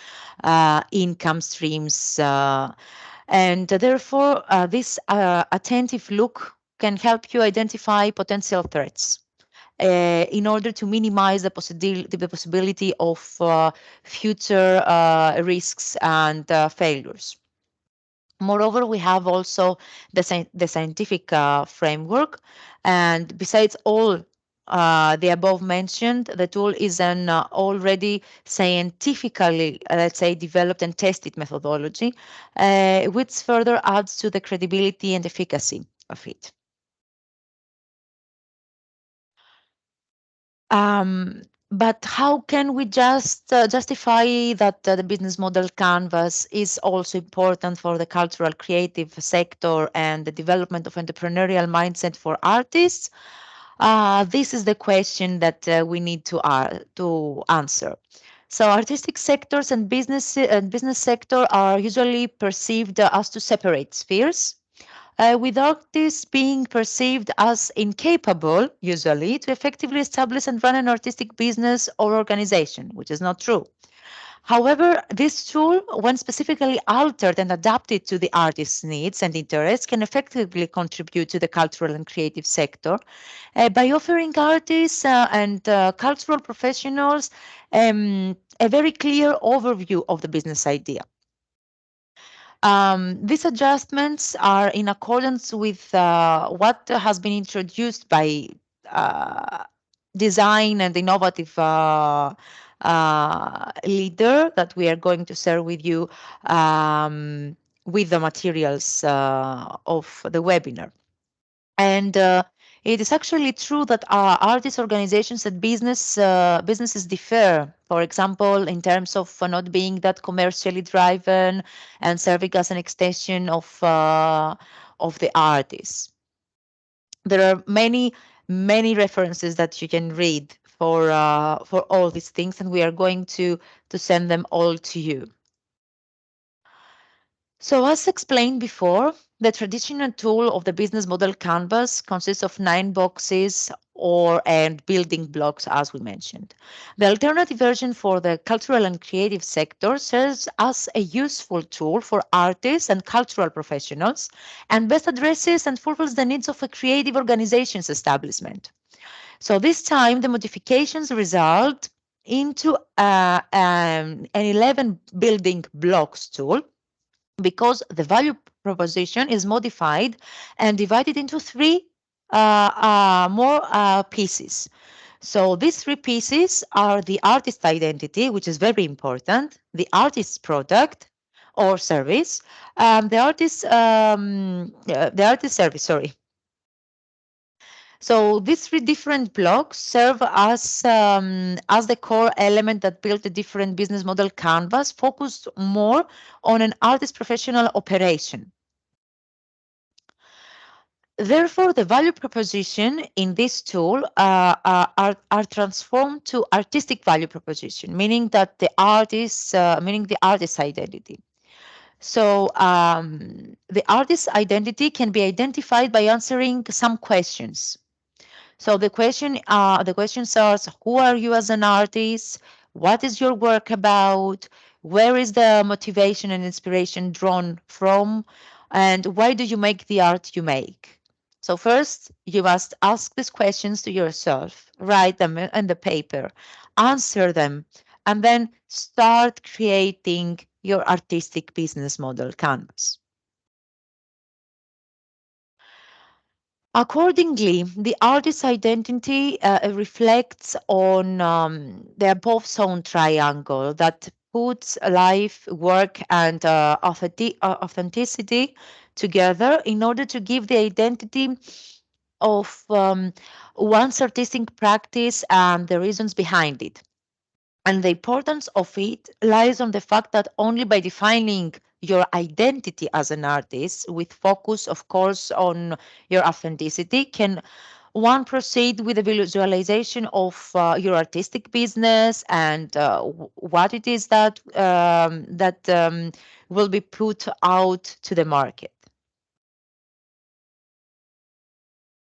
income streams. And therefore, this attentive look can help you identify potential threats in order to minimize the possibility of future risks and failures. Moreover, we have also the scientific framework, and besides all the above mentioned, the tool is an already scientifically, let's say, developed and tested methodology, which further adds to the credibility and efficacy of it. But how can we just justify that the business model canvas is also important for the cultural creative sector and the development of entrepreneurial mindset for artists? This is the question that we need to answer. So artistic sectors and business sector are usually perceived as two separate spheres. with artists being perceived as incapable, usually, to effectively establish and run an artistic business or organization, which is not true. However, this tool, when specifically altered and adapted to the artist's needs and interests, can effectively contribute to the cultural and creative sector by offering artists and cultural professionals a very clear overview of the business idea. These adjustments are in accordance with what has been introduced by uh, design and innovative leader that we are going to share with you with the materials of the webinar. And it is actually true that artist organizations and businesses differ. For example, in terms of not being that commercially driven and serving as an extension of the artist. There are many references that you can read for all these things, and we are going to send them all to you. So as explained before, the traditional tool of the business model canvas consists of 9 boxes and building blocks, as we mentioned. The alternative version for the cultural and creative sector serves as a useful tool for artists and cultural professionals and best addresses and fulfills the needs of a creative organization's establishment. So this time, the modifications result into an 11 building blocks tool because the value proposition is modified and divided into 3 more pieces. So these 3 pieces are the artist identity, which is very important, the artist's product or service, the artist service, sorry. So these 3 different blocks serve as the core element that built a different business model canvas focused more on an artist professional operation. Therefore, the value proposition in this tool are transformed to artistic value proposition, meaning that meaning the artist's identity. So the artist's identity can be identified by answering some questions. So the questions are: who are you as an artist? What is your work about? Where is the motivation and inspiration drawn from? And why do you make the art you make? So first, you must ask these questions to yourself, write them in the paper, answer them, and then start creating your artistic business model canvas. Accordingly, the artist's identity reflects on the above shown triangle that puts life, work, and authenticity together in order to give the identity of one's artistic practice and the reasons behind it. And the importance of it lies on the fact that only by defining your identity as an artist, with focus, of course, on your authenticity, can one proceed with the visualization of your artistic business and what it is that will be put out to the market.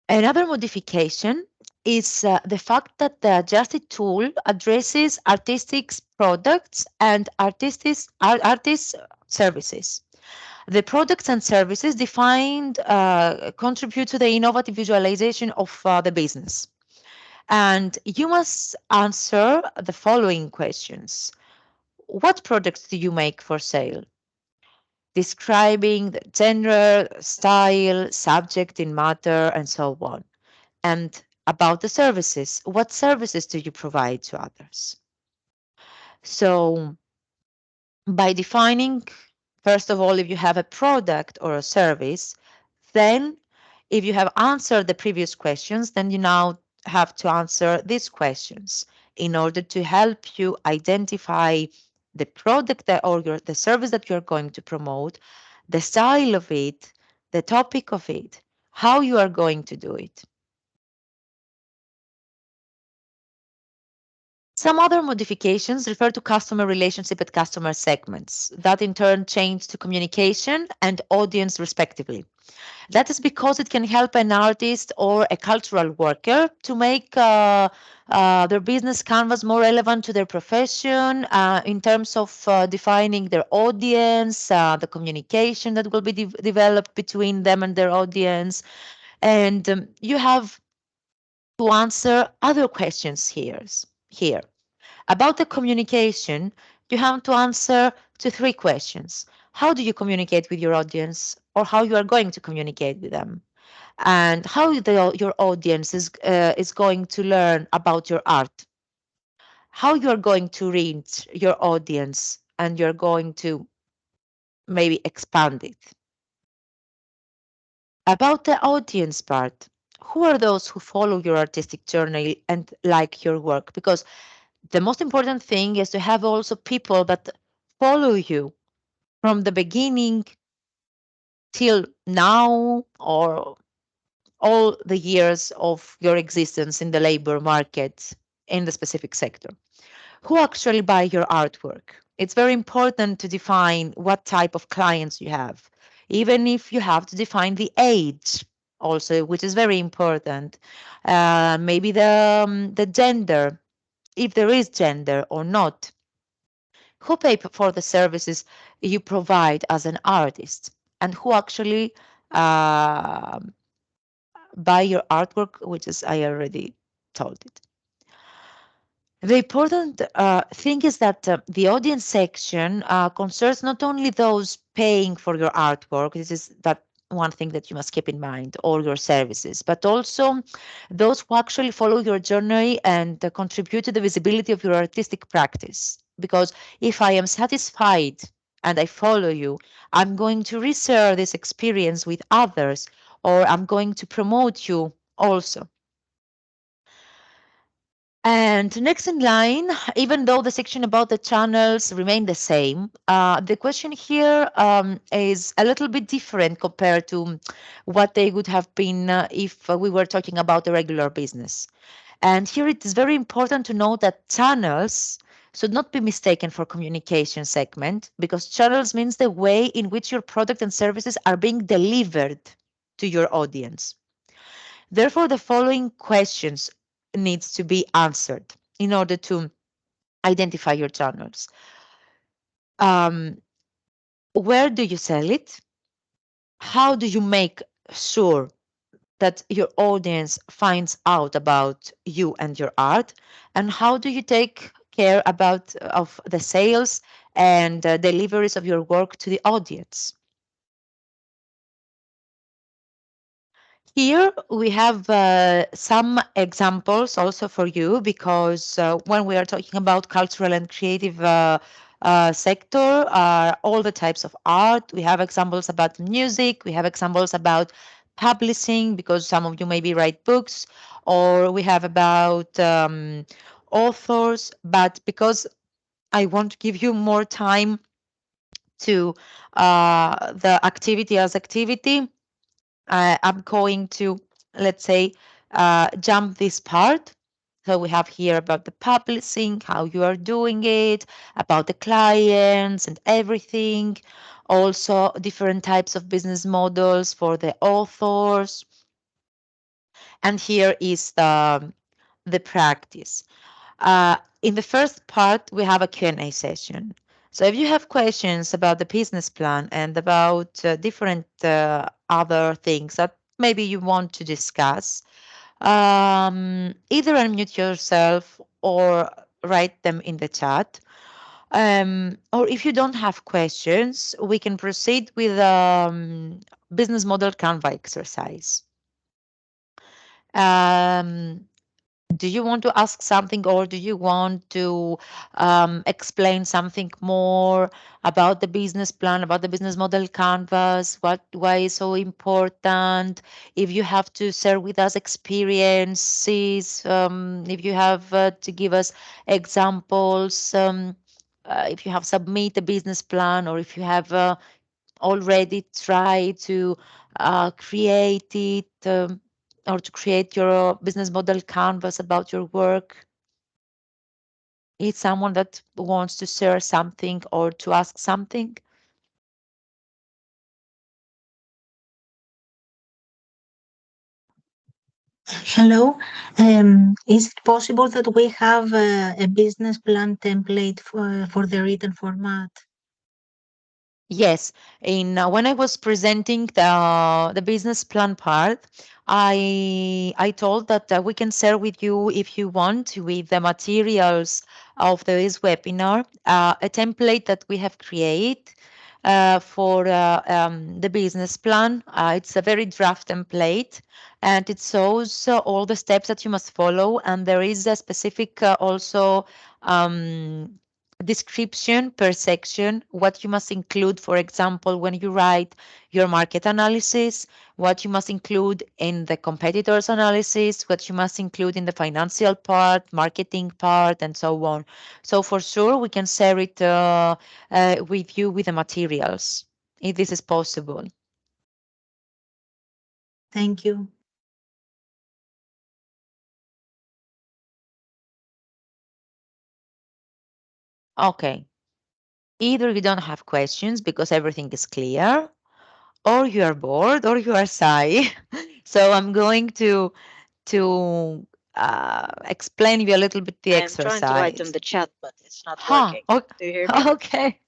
Another modification is the fact that the adjusted tool addresses artistic products and artist services. The products and services defined contribute to the innovative visualization of the business. And you must answer the following questions. What products do you make for sale? Describing the genre, style, subject in matter, and so on. And about the services, what services do you provide to others? So by defining, first of all, if you have a product or a service, then if you have answered the previous questions, then you now have to answer these questions in order to help you identify the product or the service that you're going to promote, the style of it, the topic of it, how you are going to do it. Some other modifications refer to customer relationship and customer segments that in turn change to communication and audience respectively. That is because it can help an artist or a cultural worker to make their business canvas more relevant to their profession in terms of defining their audience, the communication that will be developed between them and their audience. And you have to answer other questions here. About the communication, you have to answer to three questions. How do you communicate with your audience, or how you are going to communicate with them? And how your audience is going to learn about your art, how you're going to reach your audience, and you're going to maybe expand it. About the audience part, who are those who follow your artistic journey and like your work? Because the most important thing is to have also people that follow you from the beginning till now, or all the years of your existence in the labor market in the specific sector. Who actually buy your artwork? It's very important to define what type of clients you have, even if you have to define the age also, which is very important. Maybe the gender, if there is gender or not. Who pay for the services you provide as an artist, and who actually uh, buy your artwork, which is I already told it. The important thing is that the audience section concerns not only those paying for your artwork, this is that one thing that you must keep in mind, all your services, but also those who actually follow your journey and contribute to the visibility of your artistic practice. Because if I am satisfied and I follow you, I'm going to reshare this experience with others, or I'm going to promote you also. And next in line, even though the section about the channels remain the same, the question here is a little bit different compared to what they would have been if we were talking about a regular business. And here it is very important to note that channels should not be mistaken for communication segment, because channels means the way in which your product and services are being delivered to your audience. Therefore, the following questions needs to be answered in order to identify your channels. Um, where do you sell it? How do you make sure that your audience finds out about you and your art? And how do you take care about of the sales and deliveries of your work to the audience? Here we have some examples also for you, because when we are talking about cultural and creative sector, all the types of art, we have examples about music, we have examples about publishing, because some of you maybe write books, or we have about authors, but because I want to give you more time to the activity as activity, I'm going to, let's say, jump this part. So we have here about the publishing, how you are doing it, about the clients and everything. Also, different types of business models for the authors. And here is the practice. In the first part, we have a Q&A session. So if you have questions about the business plan and about different other things that maybe you want to discuss, either unmute yourself or write them in the chat. Or if you don't have questions, we can proceed with business model Canva exercise. Um, do you want to ask something, or do you want to explain something more about the business plan, about the business model canvas, why it's so important? If you have to share with us experiences, if you have to give us examples, if you have submit a business plan, or if you have already tried to create it, or to create your business model canvas about your work. It's someone that wants to share something or to ask something. Hello. Is it possible that we have a business plan template for the written format? Yes, in when I was presenting the business plan part, I told that we can share with you if you want with the materials of this webinar a template that we have created for the business plan. It's a very draft template, and it shows all the steps that you must follow, and there is a specific also. Um, Description per section, what you must include, for example, when you write your market analysis, what you must include in the competitors analysis, what you must include in the financial part, marketing part, and so on. So for sure, we can share it with you with the materials, if this is possible. Thank you. Okay. Either you don't have questions because everything is clear, or you are bored, or you are shy. So I'm going to explain you a little bit the I am trying to write in exercise. the chat, but it's not Ha, working. okay. Do you hear me? Okay.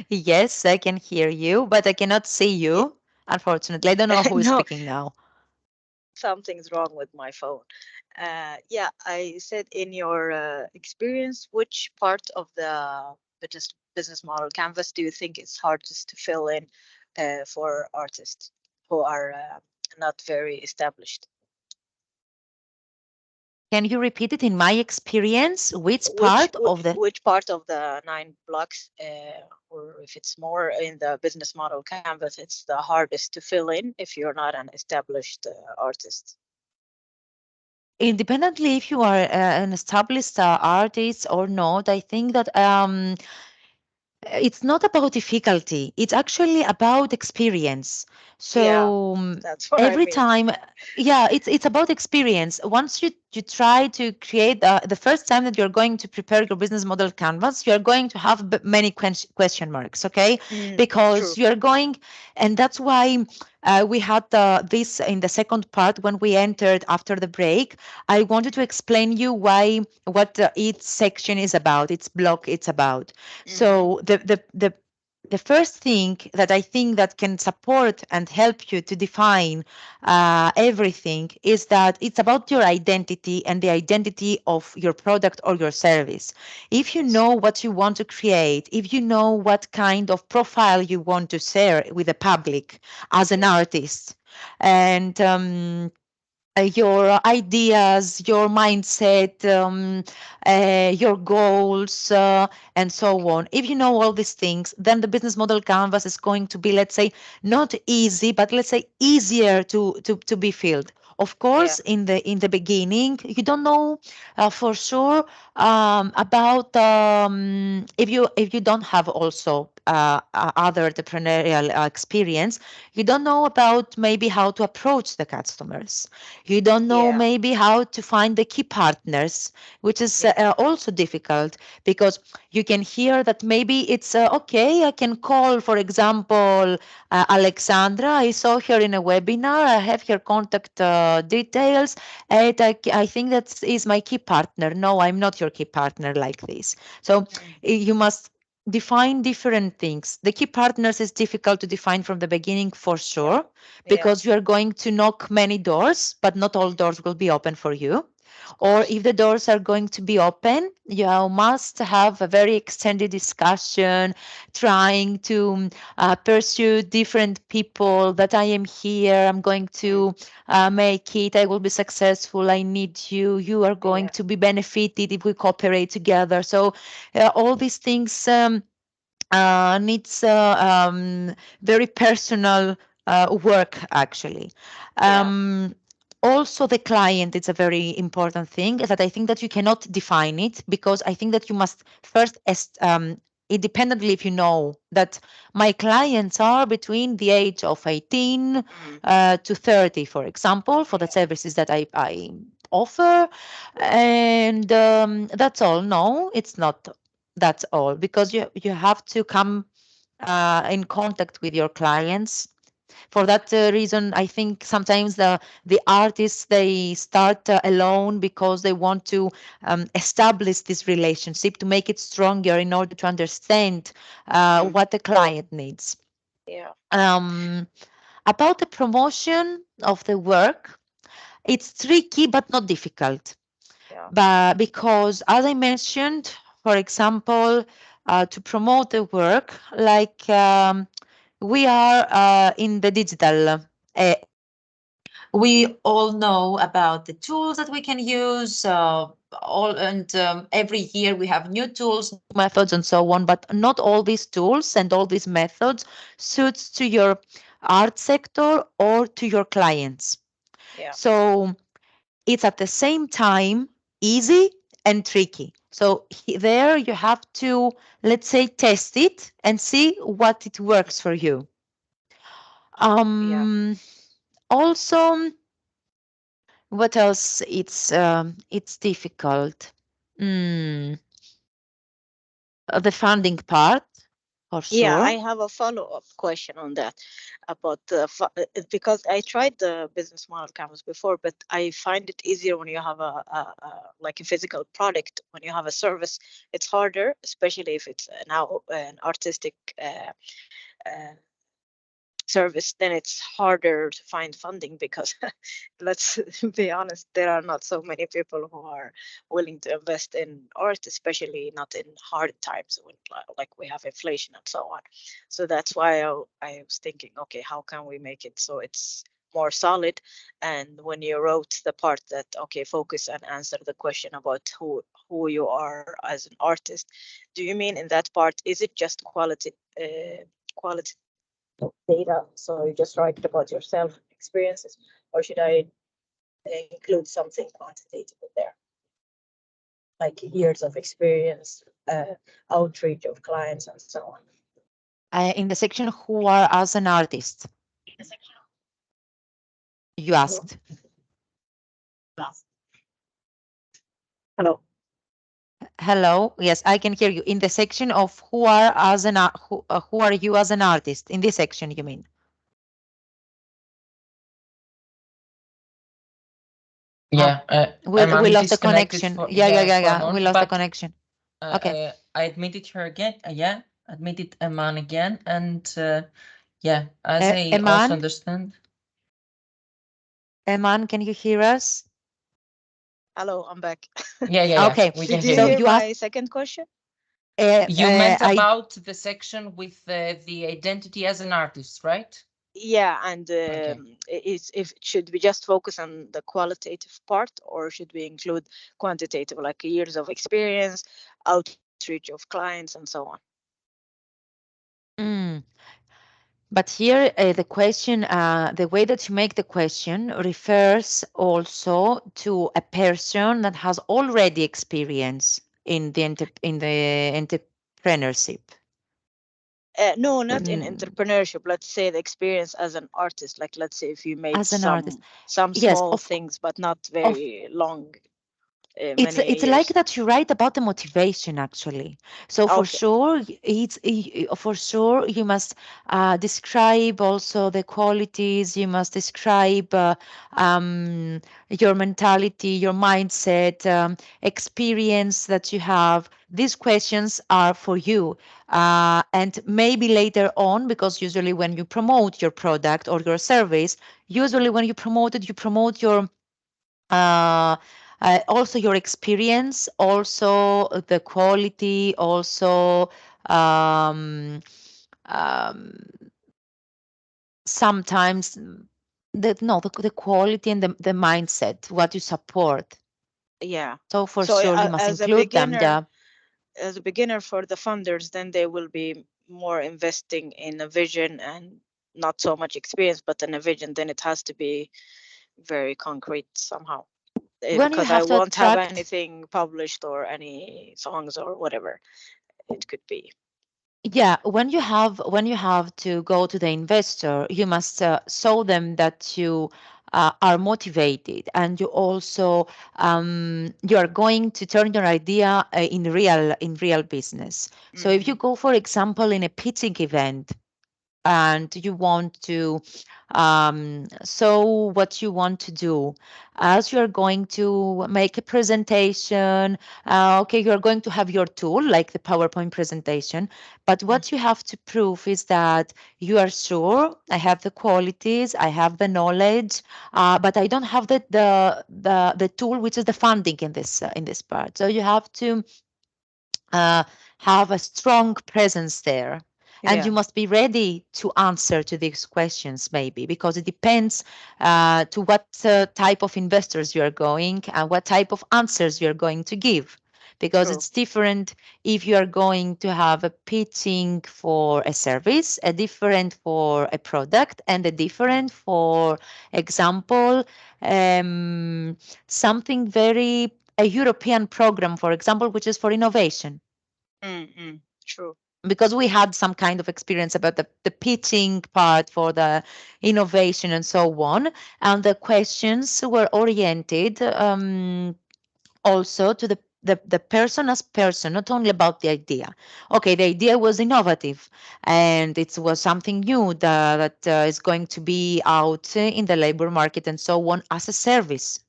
Yes, I can hear you, but I cannot see Yeah. you. Unfortunately, I don't know who is No, speaking now. something's wrong with my phone. Yeah, I said in your experience, which part of the business model canvas do you think is hardest to fill in for artists who are not very established? Can you repeat it? In my experience, which part of the Which part of the 9 blocks, or if it's more in the business model canvas, it's the hardest to fill in if you're not an established artist? independently if you are an established artist or not, I think that it's not about difficulty. It's actually about experience. Yeah, So that's what I every mean. time, yeah, it's about experience. Once you try to create the first time that you're going to prepare your business model canvas, you're going to have many question marks, okay? Mm, Because true. you're going, and that's why we had this in the second part when we entered after the break. I wanted to explain you why what each section is about, its block it's about. Hmm. So the first thing that I think that can support and help you to define everything is that it's about your identity and the identity of your product or your service. If you Yes. know what you want to create, if you know what kind of profile you want to share with the public as an Yeah. artist, and your ideas, your mindset, your goals, and so on. If you know all these things, then the business model canvas is going to be, let's say, not easy, but let's say easier to be filled. Of Yeah. course, in the beginning, you don't know for sure about if you don't have also other entrepreneurial experience, you don't know about maybe how to approach the customers. You don't know Yeah. maybe how to find the key partners, which is Yeah. also difficult because you can hear that maybe it's okay, I can call, for example, Alexandra. I saw her in a webinar. I have her contact details, and I think that is my key partner. No, I'm not your key partner like this. So Mm. you must define different things. The key partners is difficult to define from the beginning for Yeah. sure Yeah. because you are going to knock many doors, but not all doors will be open for you. Of Or course. if the doors are going to be open, you must have a very extended discussion, trying to pursue different people that I am here, I'm going Mm. to make it, I will be successful, I need you, you are going Yeah. to be benefited if we cooperate together. So all these things needs very personal work actually. Yeah. um, Also the client, it's a very important thing that I think that you cannot define it because I think that you must first independently, if you know that my clients are between the age of 18 Mm. to 30, for example, for the Yeah. services that I offer, and that's all. No, it's not, that's all, because you have to come in contact with your clients For that reason, I think sometimes the artists, they start alone because they want to establish this relationship to make it stronger in order to understand what the client needs. Yeah. About the promotion of the work, it's tricky but not difficult. Yeah. But because, as I mentioned, for example, to promote the work, like we are in the digital era. We all know about the tools that we can use. Every year we have new tools, new methods, and so on. But not all these tools and all these methods suits to your art sector or to your clients. Yeah. So it's at the same time easy and tricky. So there you have to, let's say, test it and see what it works for you. Yeah. Also, what else? It's difficult. Mm, the funding part, for Yeah, sure. I have a follow-up question on that about because I tried the business model canvas before, but I find it easier when you have like a physical product. When you have a service, it's harder, especially if it's now an artistic uh, service. Then it's harder to find funding because let's be honest, there are not so many people who are willing to invest in art, especially not in hard times when like we have inflation and so on. So that's why I was thinking, okay, how can we make it so it's more solid? And when you wrote the part that, okay, focus and answer the question about who you are as an artist, do you mean in that part, is it just quality data, so you just write about yourself experiences, or should I include something quantitative in there, like years of experience, outreach of clients, and so on? In the section who are as an artist, you Hello. asked. Hello. Hello. Yes, I can hear you. In the section of who are as who are you as an artist? In this section, you mean? Yeah, We I'm lost the disconnected connection. for for a Yeah. We moment, lost the but connection. Okay. I admitted her again. Yeah, admitted Eman again, and yeah, as I also Eman, understand. Eman, can you hear us? Hello, I'm back. Yeah, Okay. we can Did hear you So you. hear you asked. my second question? You meant I about the section with the identity as an artist, right? Yeah, and Okay. is if should we just focus on the qualitative part, or should we include quantitative, like years of experience, outreach of clients, and so on? mm, but here the question, the way that you make the question refers also to a person that has already experience in the entrepreneurship. No, not in Mm, entrepreneurship. Let's say the experience as an artist. Like, let's say if you made as an artist, some yes, small things, but not of very long, it's many like years. that you write about the motivation actually. So for Okay. sure for sure you must describe also the qualities. You must describe your mentality, your mindset, experience that you have. These questions are for you, and maybe later on, because usually when you promote your product or your service, usually when you promote it, you promote your uh, also your experience, also the quality, also um, um, sometimes the quality and the mindset, what you support. Yeah. So for So sure you must include them. Yeah. as a beginner for the funders, then they will be more investing in a vision and not so much experience, but in a vision. Then it has to be very concrete somehow. When you Because I have to won't have attract, anything published or any songs or whatever it could be. yeah, when you have to go to the investor, you must show them that you are motivated, and you also you are going to turn your idea in real business. So if you Hmm. go, for example, in a pitching event, and you want to so what you want to do as you're going to make a presentation, okay, you're going to have your tool like the PowerPoint presentation, but what you have to prove is that you are sure I have the qualities, I have the knowledge, but I don't have the tool, which is the funding in this part. So you have to uh, have a strong presence there. And you Yeah, must be ready to answer to these questions, maybe, because it depends to what type of investors you are going and what type of answers you're going to give. Because true. it's different if you are going to have a pitching for a service, a different for a product, and a different for example, um, something very a European program, for example, which is for innovation, True. because we had some kind of experience about the pitching part for the innovation and so on. And the questions were oriented also to the person as person, not only about the idea. Okay, the idea was innovative and it was something new that is going to be out in the labor market and so on as a service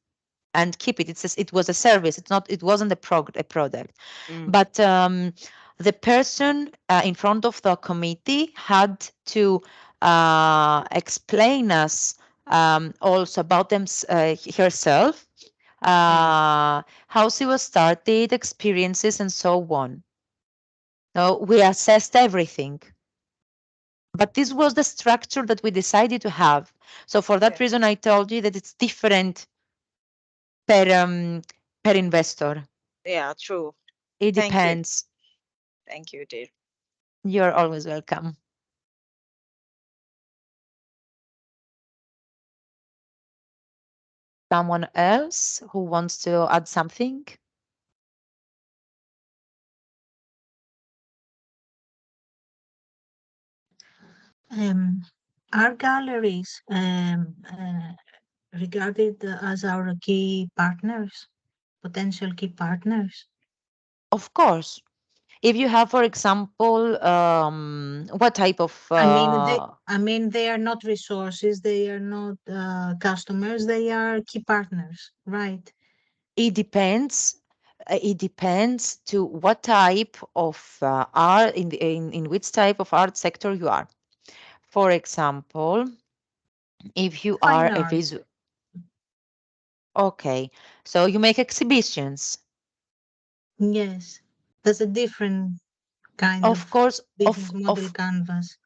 and keep it. It was a service. It wasn't a product. Mm. But the person in front of the committee had to explain us also about herself, Mm. how she was started, experiences, and so on. So we assessed everything. But this was the structure that we decided to have. So for that Okay. reason, I told you that it's different per investor. Yeah, true. It Thank you. depends. Thank you, dear. You're always welcome. Someone else who wants to add something? Um, art galleries regarded as our key partners, potential key partners. Of course. If you have, for example, what type of I mean, they are not resources. They are not customers. They are key partners, right? it depends. It depends to what type of art in which type of art sector you are. For example, if you are Fine a art. visual, okay, so you make exhibitions. Yes, that's a different kind Of of course, business model canvas.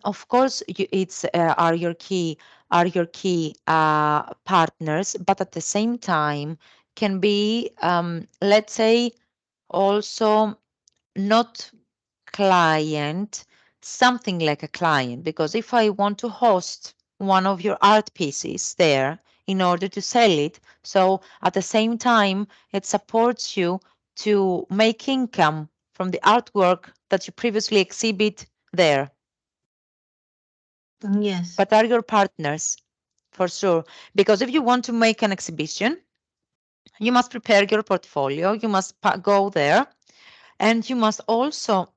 Of course, it's are your key partners, but at the same time can be let's say also not client, something like a client. Because if I want to host one of your art pieces there in order to sell it, so at the same time it supports you to make income from the artwork that you previously exhibit there, Yes. but are your partners for sure. Because if you want to make an exhibition, you must prepare your portfolio, you must go there, and you must also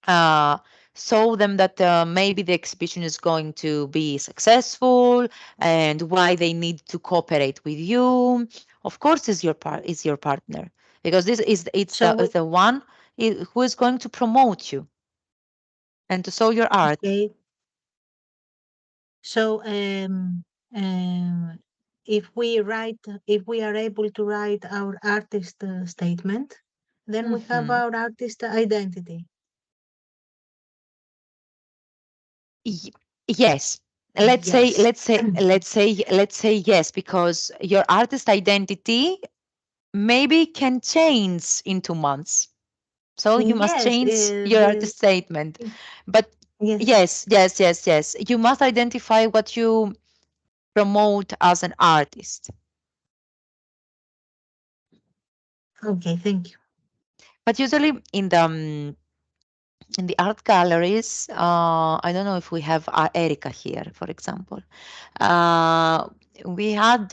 uh, show them that maybe the exhibition is going to be successful and why they need to cooperate with you. Of course, is your partner, because this is So we, it's the one who is going to promote you and to show your art. okay. So if we are able to write our artist statement, then we have Mhm. our artist identity. Y- Yes. Let's say, Yes. yes, because your artist identity maybe can change in 2 months. So you must Yes. change your The artist statement. But yes. yes. You must identify what you promote as an artist. Okay. Thank you. But usually in the art galleries, I don't know if we have Erica here, for example. Uh, we had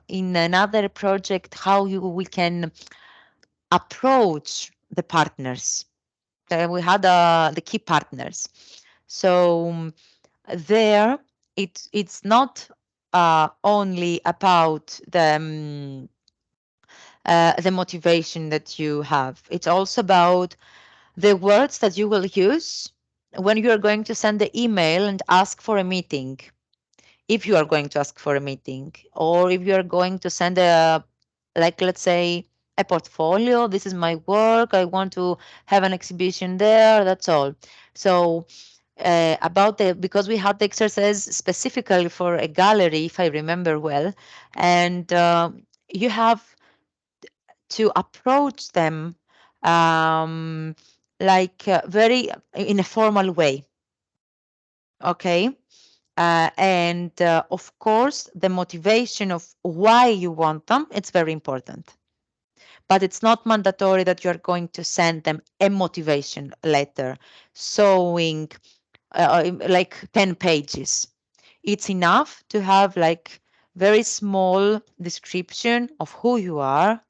in another project how we can approach the partners. We had the key partners. So there, it's not only about the motivation that you have. It's also about the words that you will use when you are going to send the email and ask for a meeting. If you are going to ask for a meeting, or if you are going to send a, like, let's say, a portfolio, this is my work, I want to have an exhibition there, that's all. So about the, because we had the exercise specifically for a gallery, if I remember well, and you have to approach them like very in a formal way. Okay. And of course, the motivation of why you want them, it's very important. But it's not mandatory that you're going to send them a motivation letter showing like 10 pages. It's enough to have like very small description of who you are,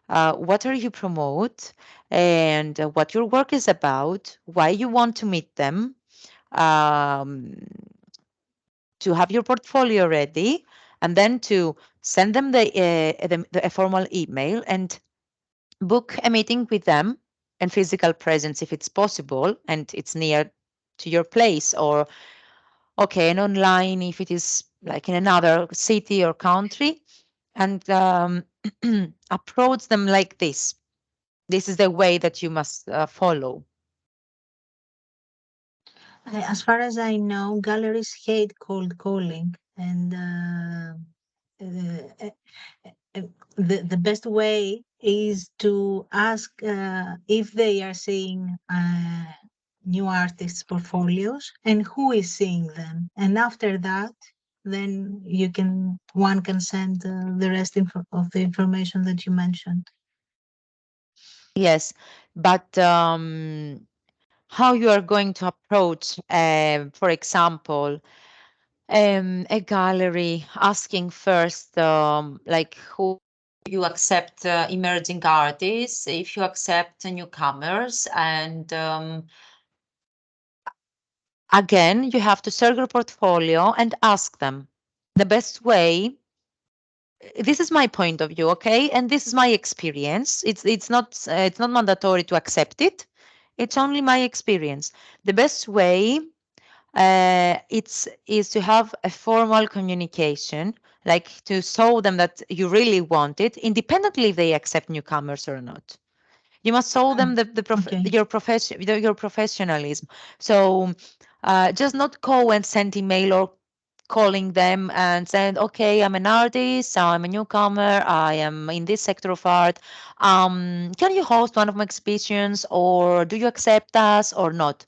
what are you promote, and what your work is about, why you want to meet them, um, to have your portfolio ready, and then to send them a formal email and book a meeting with them and physical presence if it's possible and it's near to your place, or okay, and online if it is like in another city or country, and approach them like this. This is the way that you must follow. As far as I know, galleries hate cold calling, and uh, the best way is to ask if they are seeing new artists' portfolios and who is seeing them, and after that, then one can send the rest of the information that you mentioned. Yes, but how you are going to approach, for example, a gallery, asking first, like who you accept emerging artists, if you accept newcomers, and again, you have to search your portfolio and ask them. The best way, this is my point of view, okay, and this is my experience. It's not mandatory to accept it. It's only my experience. The best way it's is to have a formal communication, like to show them that you really want it, independently if they accept newcomers or not. You must show them Okay. your professionalism. So just not go and send email or calling them and saying, okay, I'm an artist, I'm a newcomer, I am in this sector of art. Can you host one of my exhibitions, or do you accept us or not?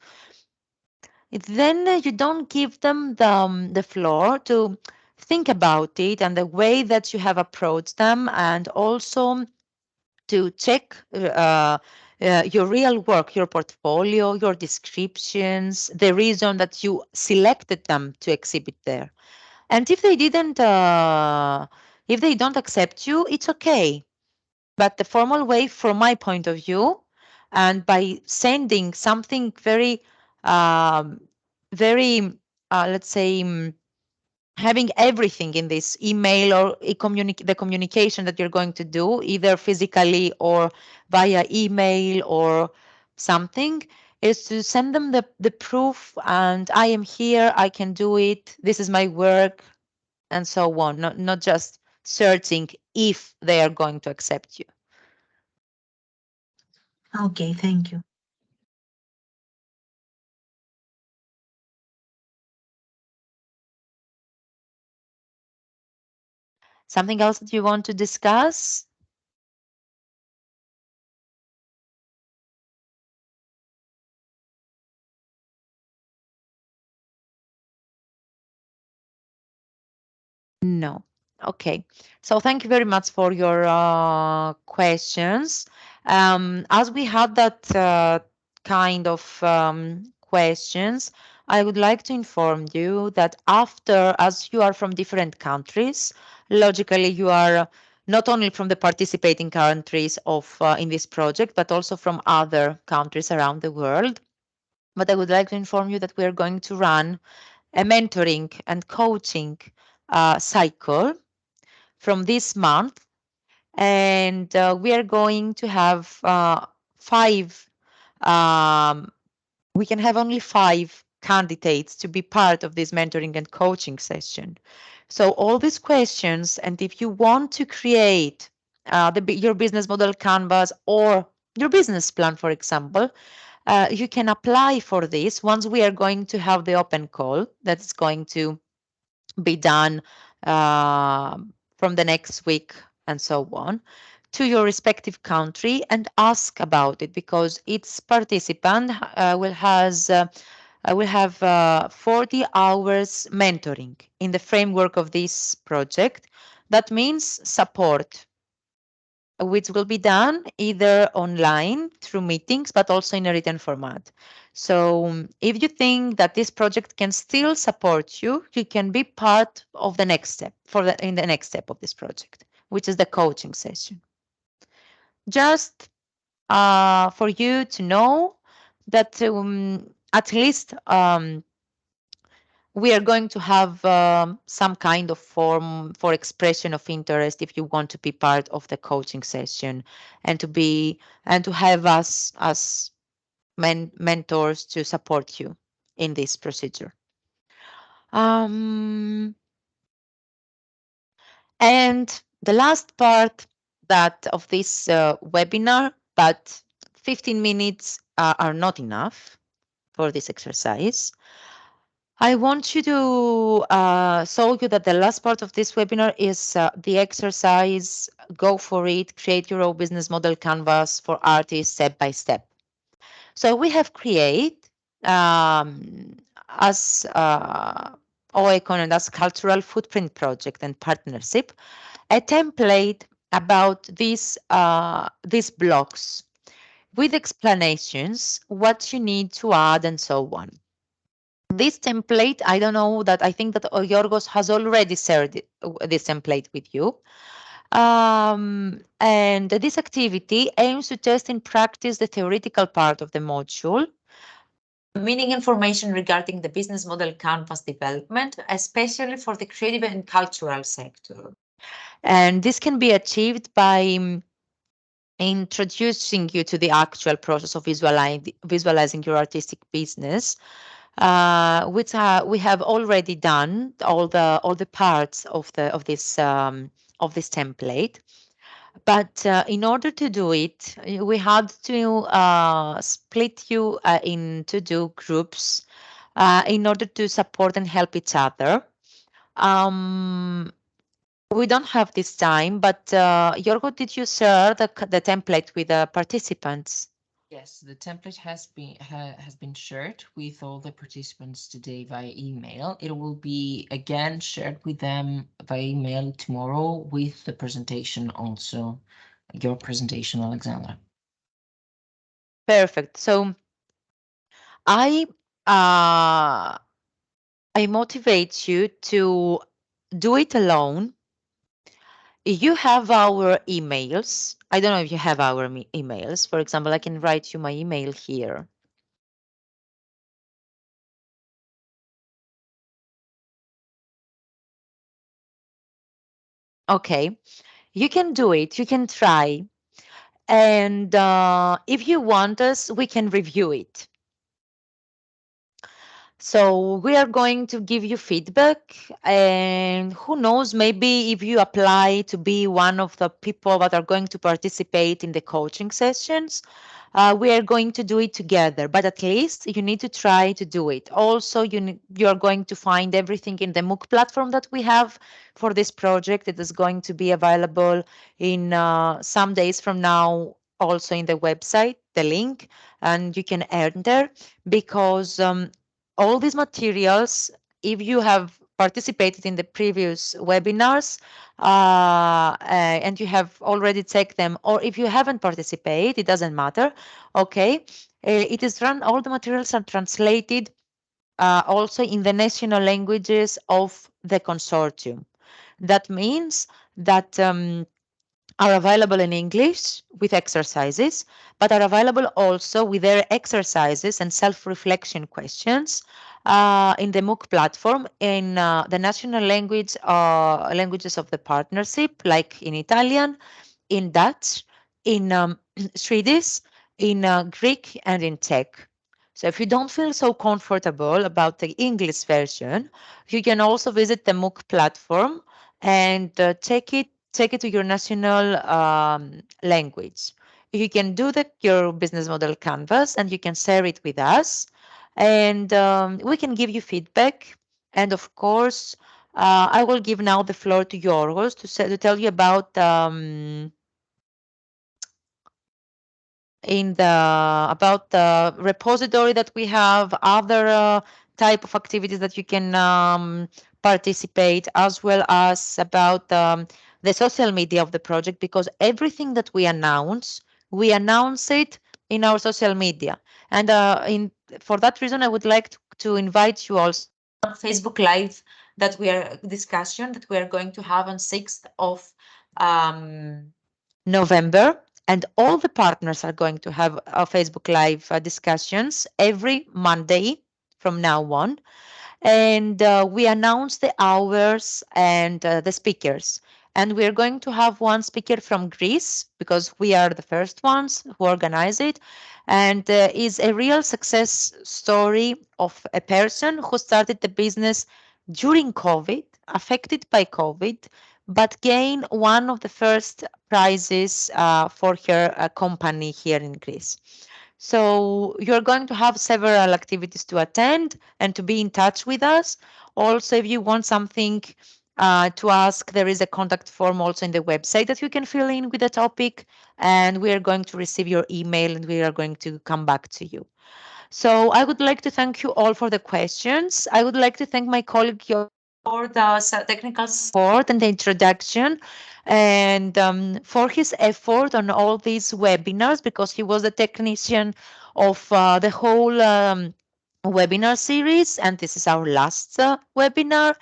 Then you don't give them the floor to think about it and the way that you have approached them, and also to check your real work, your portfolio, your descriptions, the reason that you selected them to exhibit there. And if they don't accept you, it's okay. But the formal way, from my point of view, and by sending something very, um, very, let's say, having everything in this email or the communication that you're going to do, either physically or via email or something, is to send them the proof, and I am here, I can do it, this is my work, and so on. Not just searching if they are going to accept you. Okay, thank you. Something else that you want to discuss? No. Okay. So thank you very much for your questions. As we had that kind of questions, I would like to inform you that after, as you are from different countries, logically not only from the participating countries of in this project, but also from other countries around the world. But I would like to inform you that we are going to run a mentoring and coaching cycle from this month, and we are going to have five. We can have only 5 candidates to be part of this mentoring and coaching session. So all these questions, and if you want to create your business model canvas or your business plan, for example, you can apply for this once we are going to have the open call that's going to be done uh, from the next week and so on to your respective country and ask about it, because each participant will have 40 hours mentoring in the framework of this project. That means support, which will be done either online through meetings, but also in a written format. So if you think that this project can still support you, you can be part of the next step in the next step of this project, which is the coaching session. Just for you to know that at least we are going to have some kind of form for expression of interest if you want to be part of the coaching session and to have us as mentors to support you in this procedure. And the last part that of this webinar, but 15 minutes are not enough for this exercise. I want you to show you that the last part of this webinar is the exercise. Go for it, create your own business model canvas for artists step by step. So we have created as OECON and as cultural footprint project and partnership, a template about these blocks with explanations, what you need to add and so on. This template, I don't know that I think that Yorgos has already shared this template with you. And this activity aims to test in practice the theoretical part of the module, meaning information regarding the business model canvas development, especially for the creative and cultural sector. And this can be achieved by introducing you to the actual process of visualizing your artistic business, which we have already done all the parts of this template. But in order to do it, we had to split you into two groups in order to support and help each other. We don't have this time, but Yorgo, did you share the template with the participants? Yes, the template has been shared with all the participants today via email. It will be again shared with them via email tomorrow with the presentation also, your presentation, Alexandra. Perfect. So I motivate you to do it alone. You have our emails. I don't know if you have our emails. For example, I can write you my email here. Okay, you can do it. You can try. And if you want us, we can review it. So we are going to give you feedback, and who knows, maybe if you apply to be one of the people that are going to participate in the coaching sessions, we are going to do it together, but at least you need to try to do it. Also, you are going to find everything in the MOOC platform that we have for this project. It is going to be available in some days from now, also in the website, the link, and you can enter, because all these materials, if you have participated in the previous webinars and you have already checked them, or if you haven't participated, it doesn't matter. Okay, it is run. All the materials are translated also in the national languages of the consortium. That means that are available in English with exercises, but are available also with their exercises and self-reflection questions in the MOOC platform in the national languages of the partnership, like in Italian, in Dutch, in Swedish, in Greek, and in Czech. So if you don't feel so comfortable about the English version, you can also visit the MOOC platform and take it to your national language. You can do your business model canvas and you can share it with us, and we can give you feedback. And of course, I will give now the floor to Yorgos to tell you about the repository that we have, other type of activities that you can participate, as well as about the social media of the project, because everything that we announce it in our social media. And for that reason, I would like to invite you also on Facebook Live that we are going to have on 6th of November, and all the partners are going to have Facebook Live discussions every Monday from now on. And we announce the hours and the speakers. And we're going to have one speaker from Greece, because we are the first ones who organize it. And is a real success story of a person who started the business during COVID, affected by COVID, but gained one of the first prizes for her company here in Greece. So you're going to have several activities to attend and to be in touch with us. Also, if you want something to ask, there is a contact form also in the website that you can fill in with the topic, and we are going to receive your email and we are going to come back to you. So I would like to thank you all for the questions. I would like to thank my colleague for the technical support and the introduction, and for his effort on all these webinars, because he was the technician of the whole webinar series, and this is our last webinar.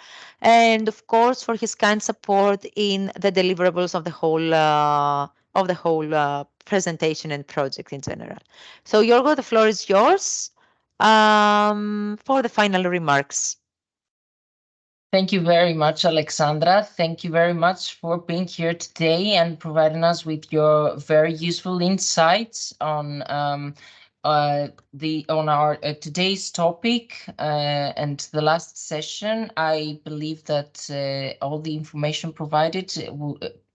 And of course, for his kind support in the deliverables of the whole presentation and project in general. So Yorgo, the floor is yours for the final remarks. Thank you very much, Alexandra. Thank you very much for being here today and providing us with your very useful insights on our today's topic and the last session. I believe that all the information provided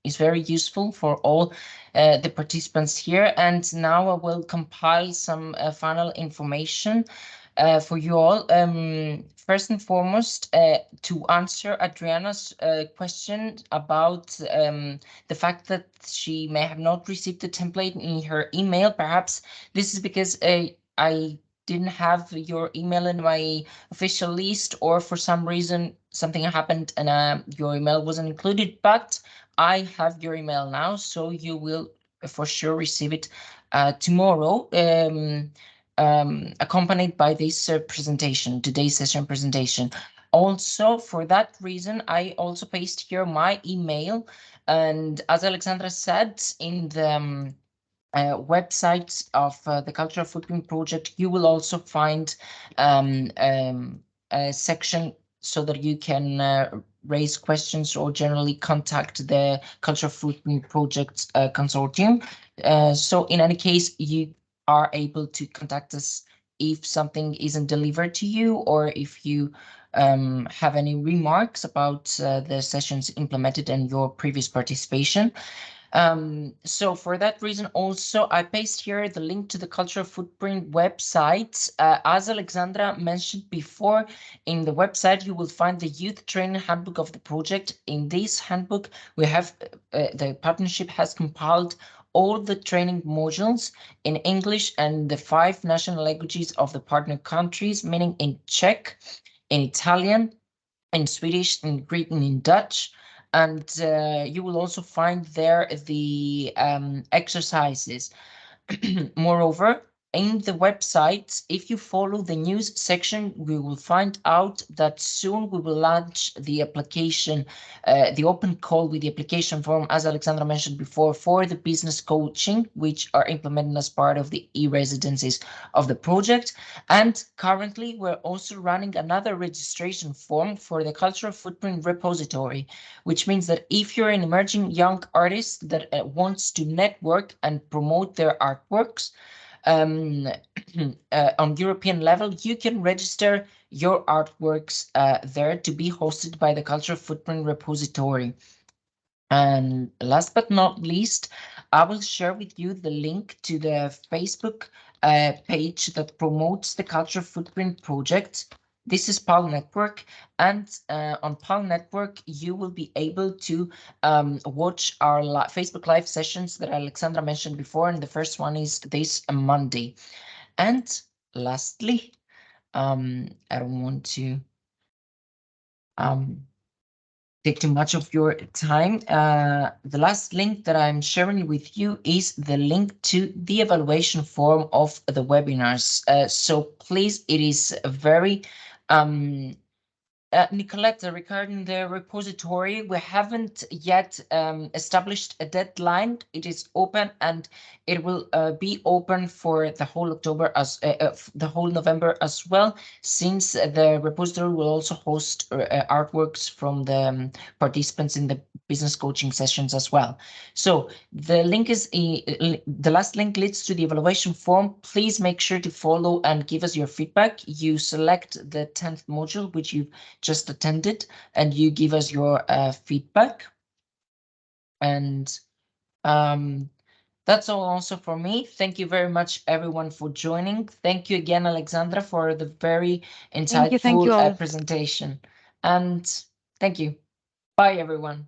is very useful for all the participants here. And now I will compile some final information for you all. First and foremost, to answer Adriana's question about the fact that she may have not received the template in her email. Perhaps this is because I didn't have your email in my official list, or for some reason something happened and your email wasn't included, but I have your email now, so you will for sure receive it tomorrow. Accompanied by this presentation, today's session presentation. Also, for that reason, I also paste here my email. And as Alexandra said, in the website of the Cultural Footprint Project, you will also find a section so that you can raise questions or generally contact the Cultural Footprint Project Consortium. So in any case, you are able to contact us if something isn't delivered to you, or if you have any remarks about the sessions implemented and your previous participation. So for that reason, also, I paste here the link to the Cultural Footprint website. As Alexandra mentioned before, in the website, you will find the Youth Training Handbook of the project. In this handbook, we have the partnership has compiled all the training modules in English and the 5 national languages of the partner countries, meaning in Czech, in Italian, in Swedish, in Greek, and in Dutch. And you will also find there the exercises. Moreover, in the website, if you follow the news section, we will find out that soon we will launch the application, the open call with the application form, as Alexandra mentioned before, for the business coaching, which are implemented as part of the e-residencies of the project. And currently, we're also running another registration form for the cultural footprint repository, which means that if you're an emerging young artist that wants to network and promote their artworks, on European level, you can register your artworks there to be hosted by the Cultural Footprint Repository. And last but not least, I will share with you the link to the Facebook page that promotes the Cultural Footprint project. This is PAL Network, and on PAL Network, you will be able to watch our Facebook Live sessions that Alexandra mentioned before, and the first one is this Monday. And lastly, I don't want to take too much of your time. The last link that I'm sharing with you is the link to the evaluation form of the webinars. So please, it is very Nicolette, regarding the repository, we haven't yet established a deadline. It is open, and it will be open for the whole October as the whole November as well, since the repository will also host artworks from the participants in the business coaching sessions as well. So the link is the last link leads to the evaluation form. Please make sure to follow and give us your feedback. You select the 10th module, which you've just attended, and you give us your feedback. And that's all also for me. Thank you very much, everyone, for joining. Thank you again, Alexandra, for the very insightful Thank you all. presentation. And thank you. Bye, everyone.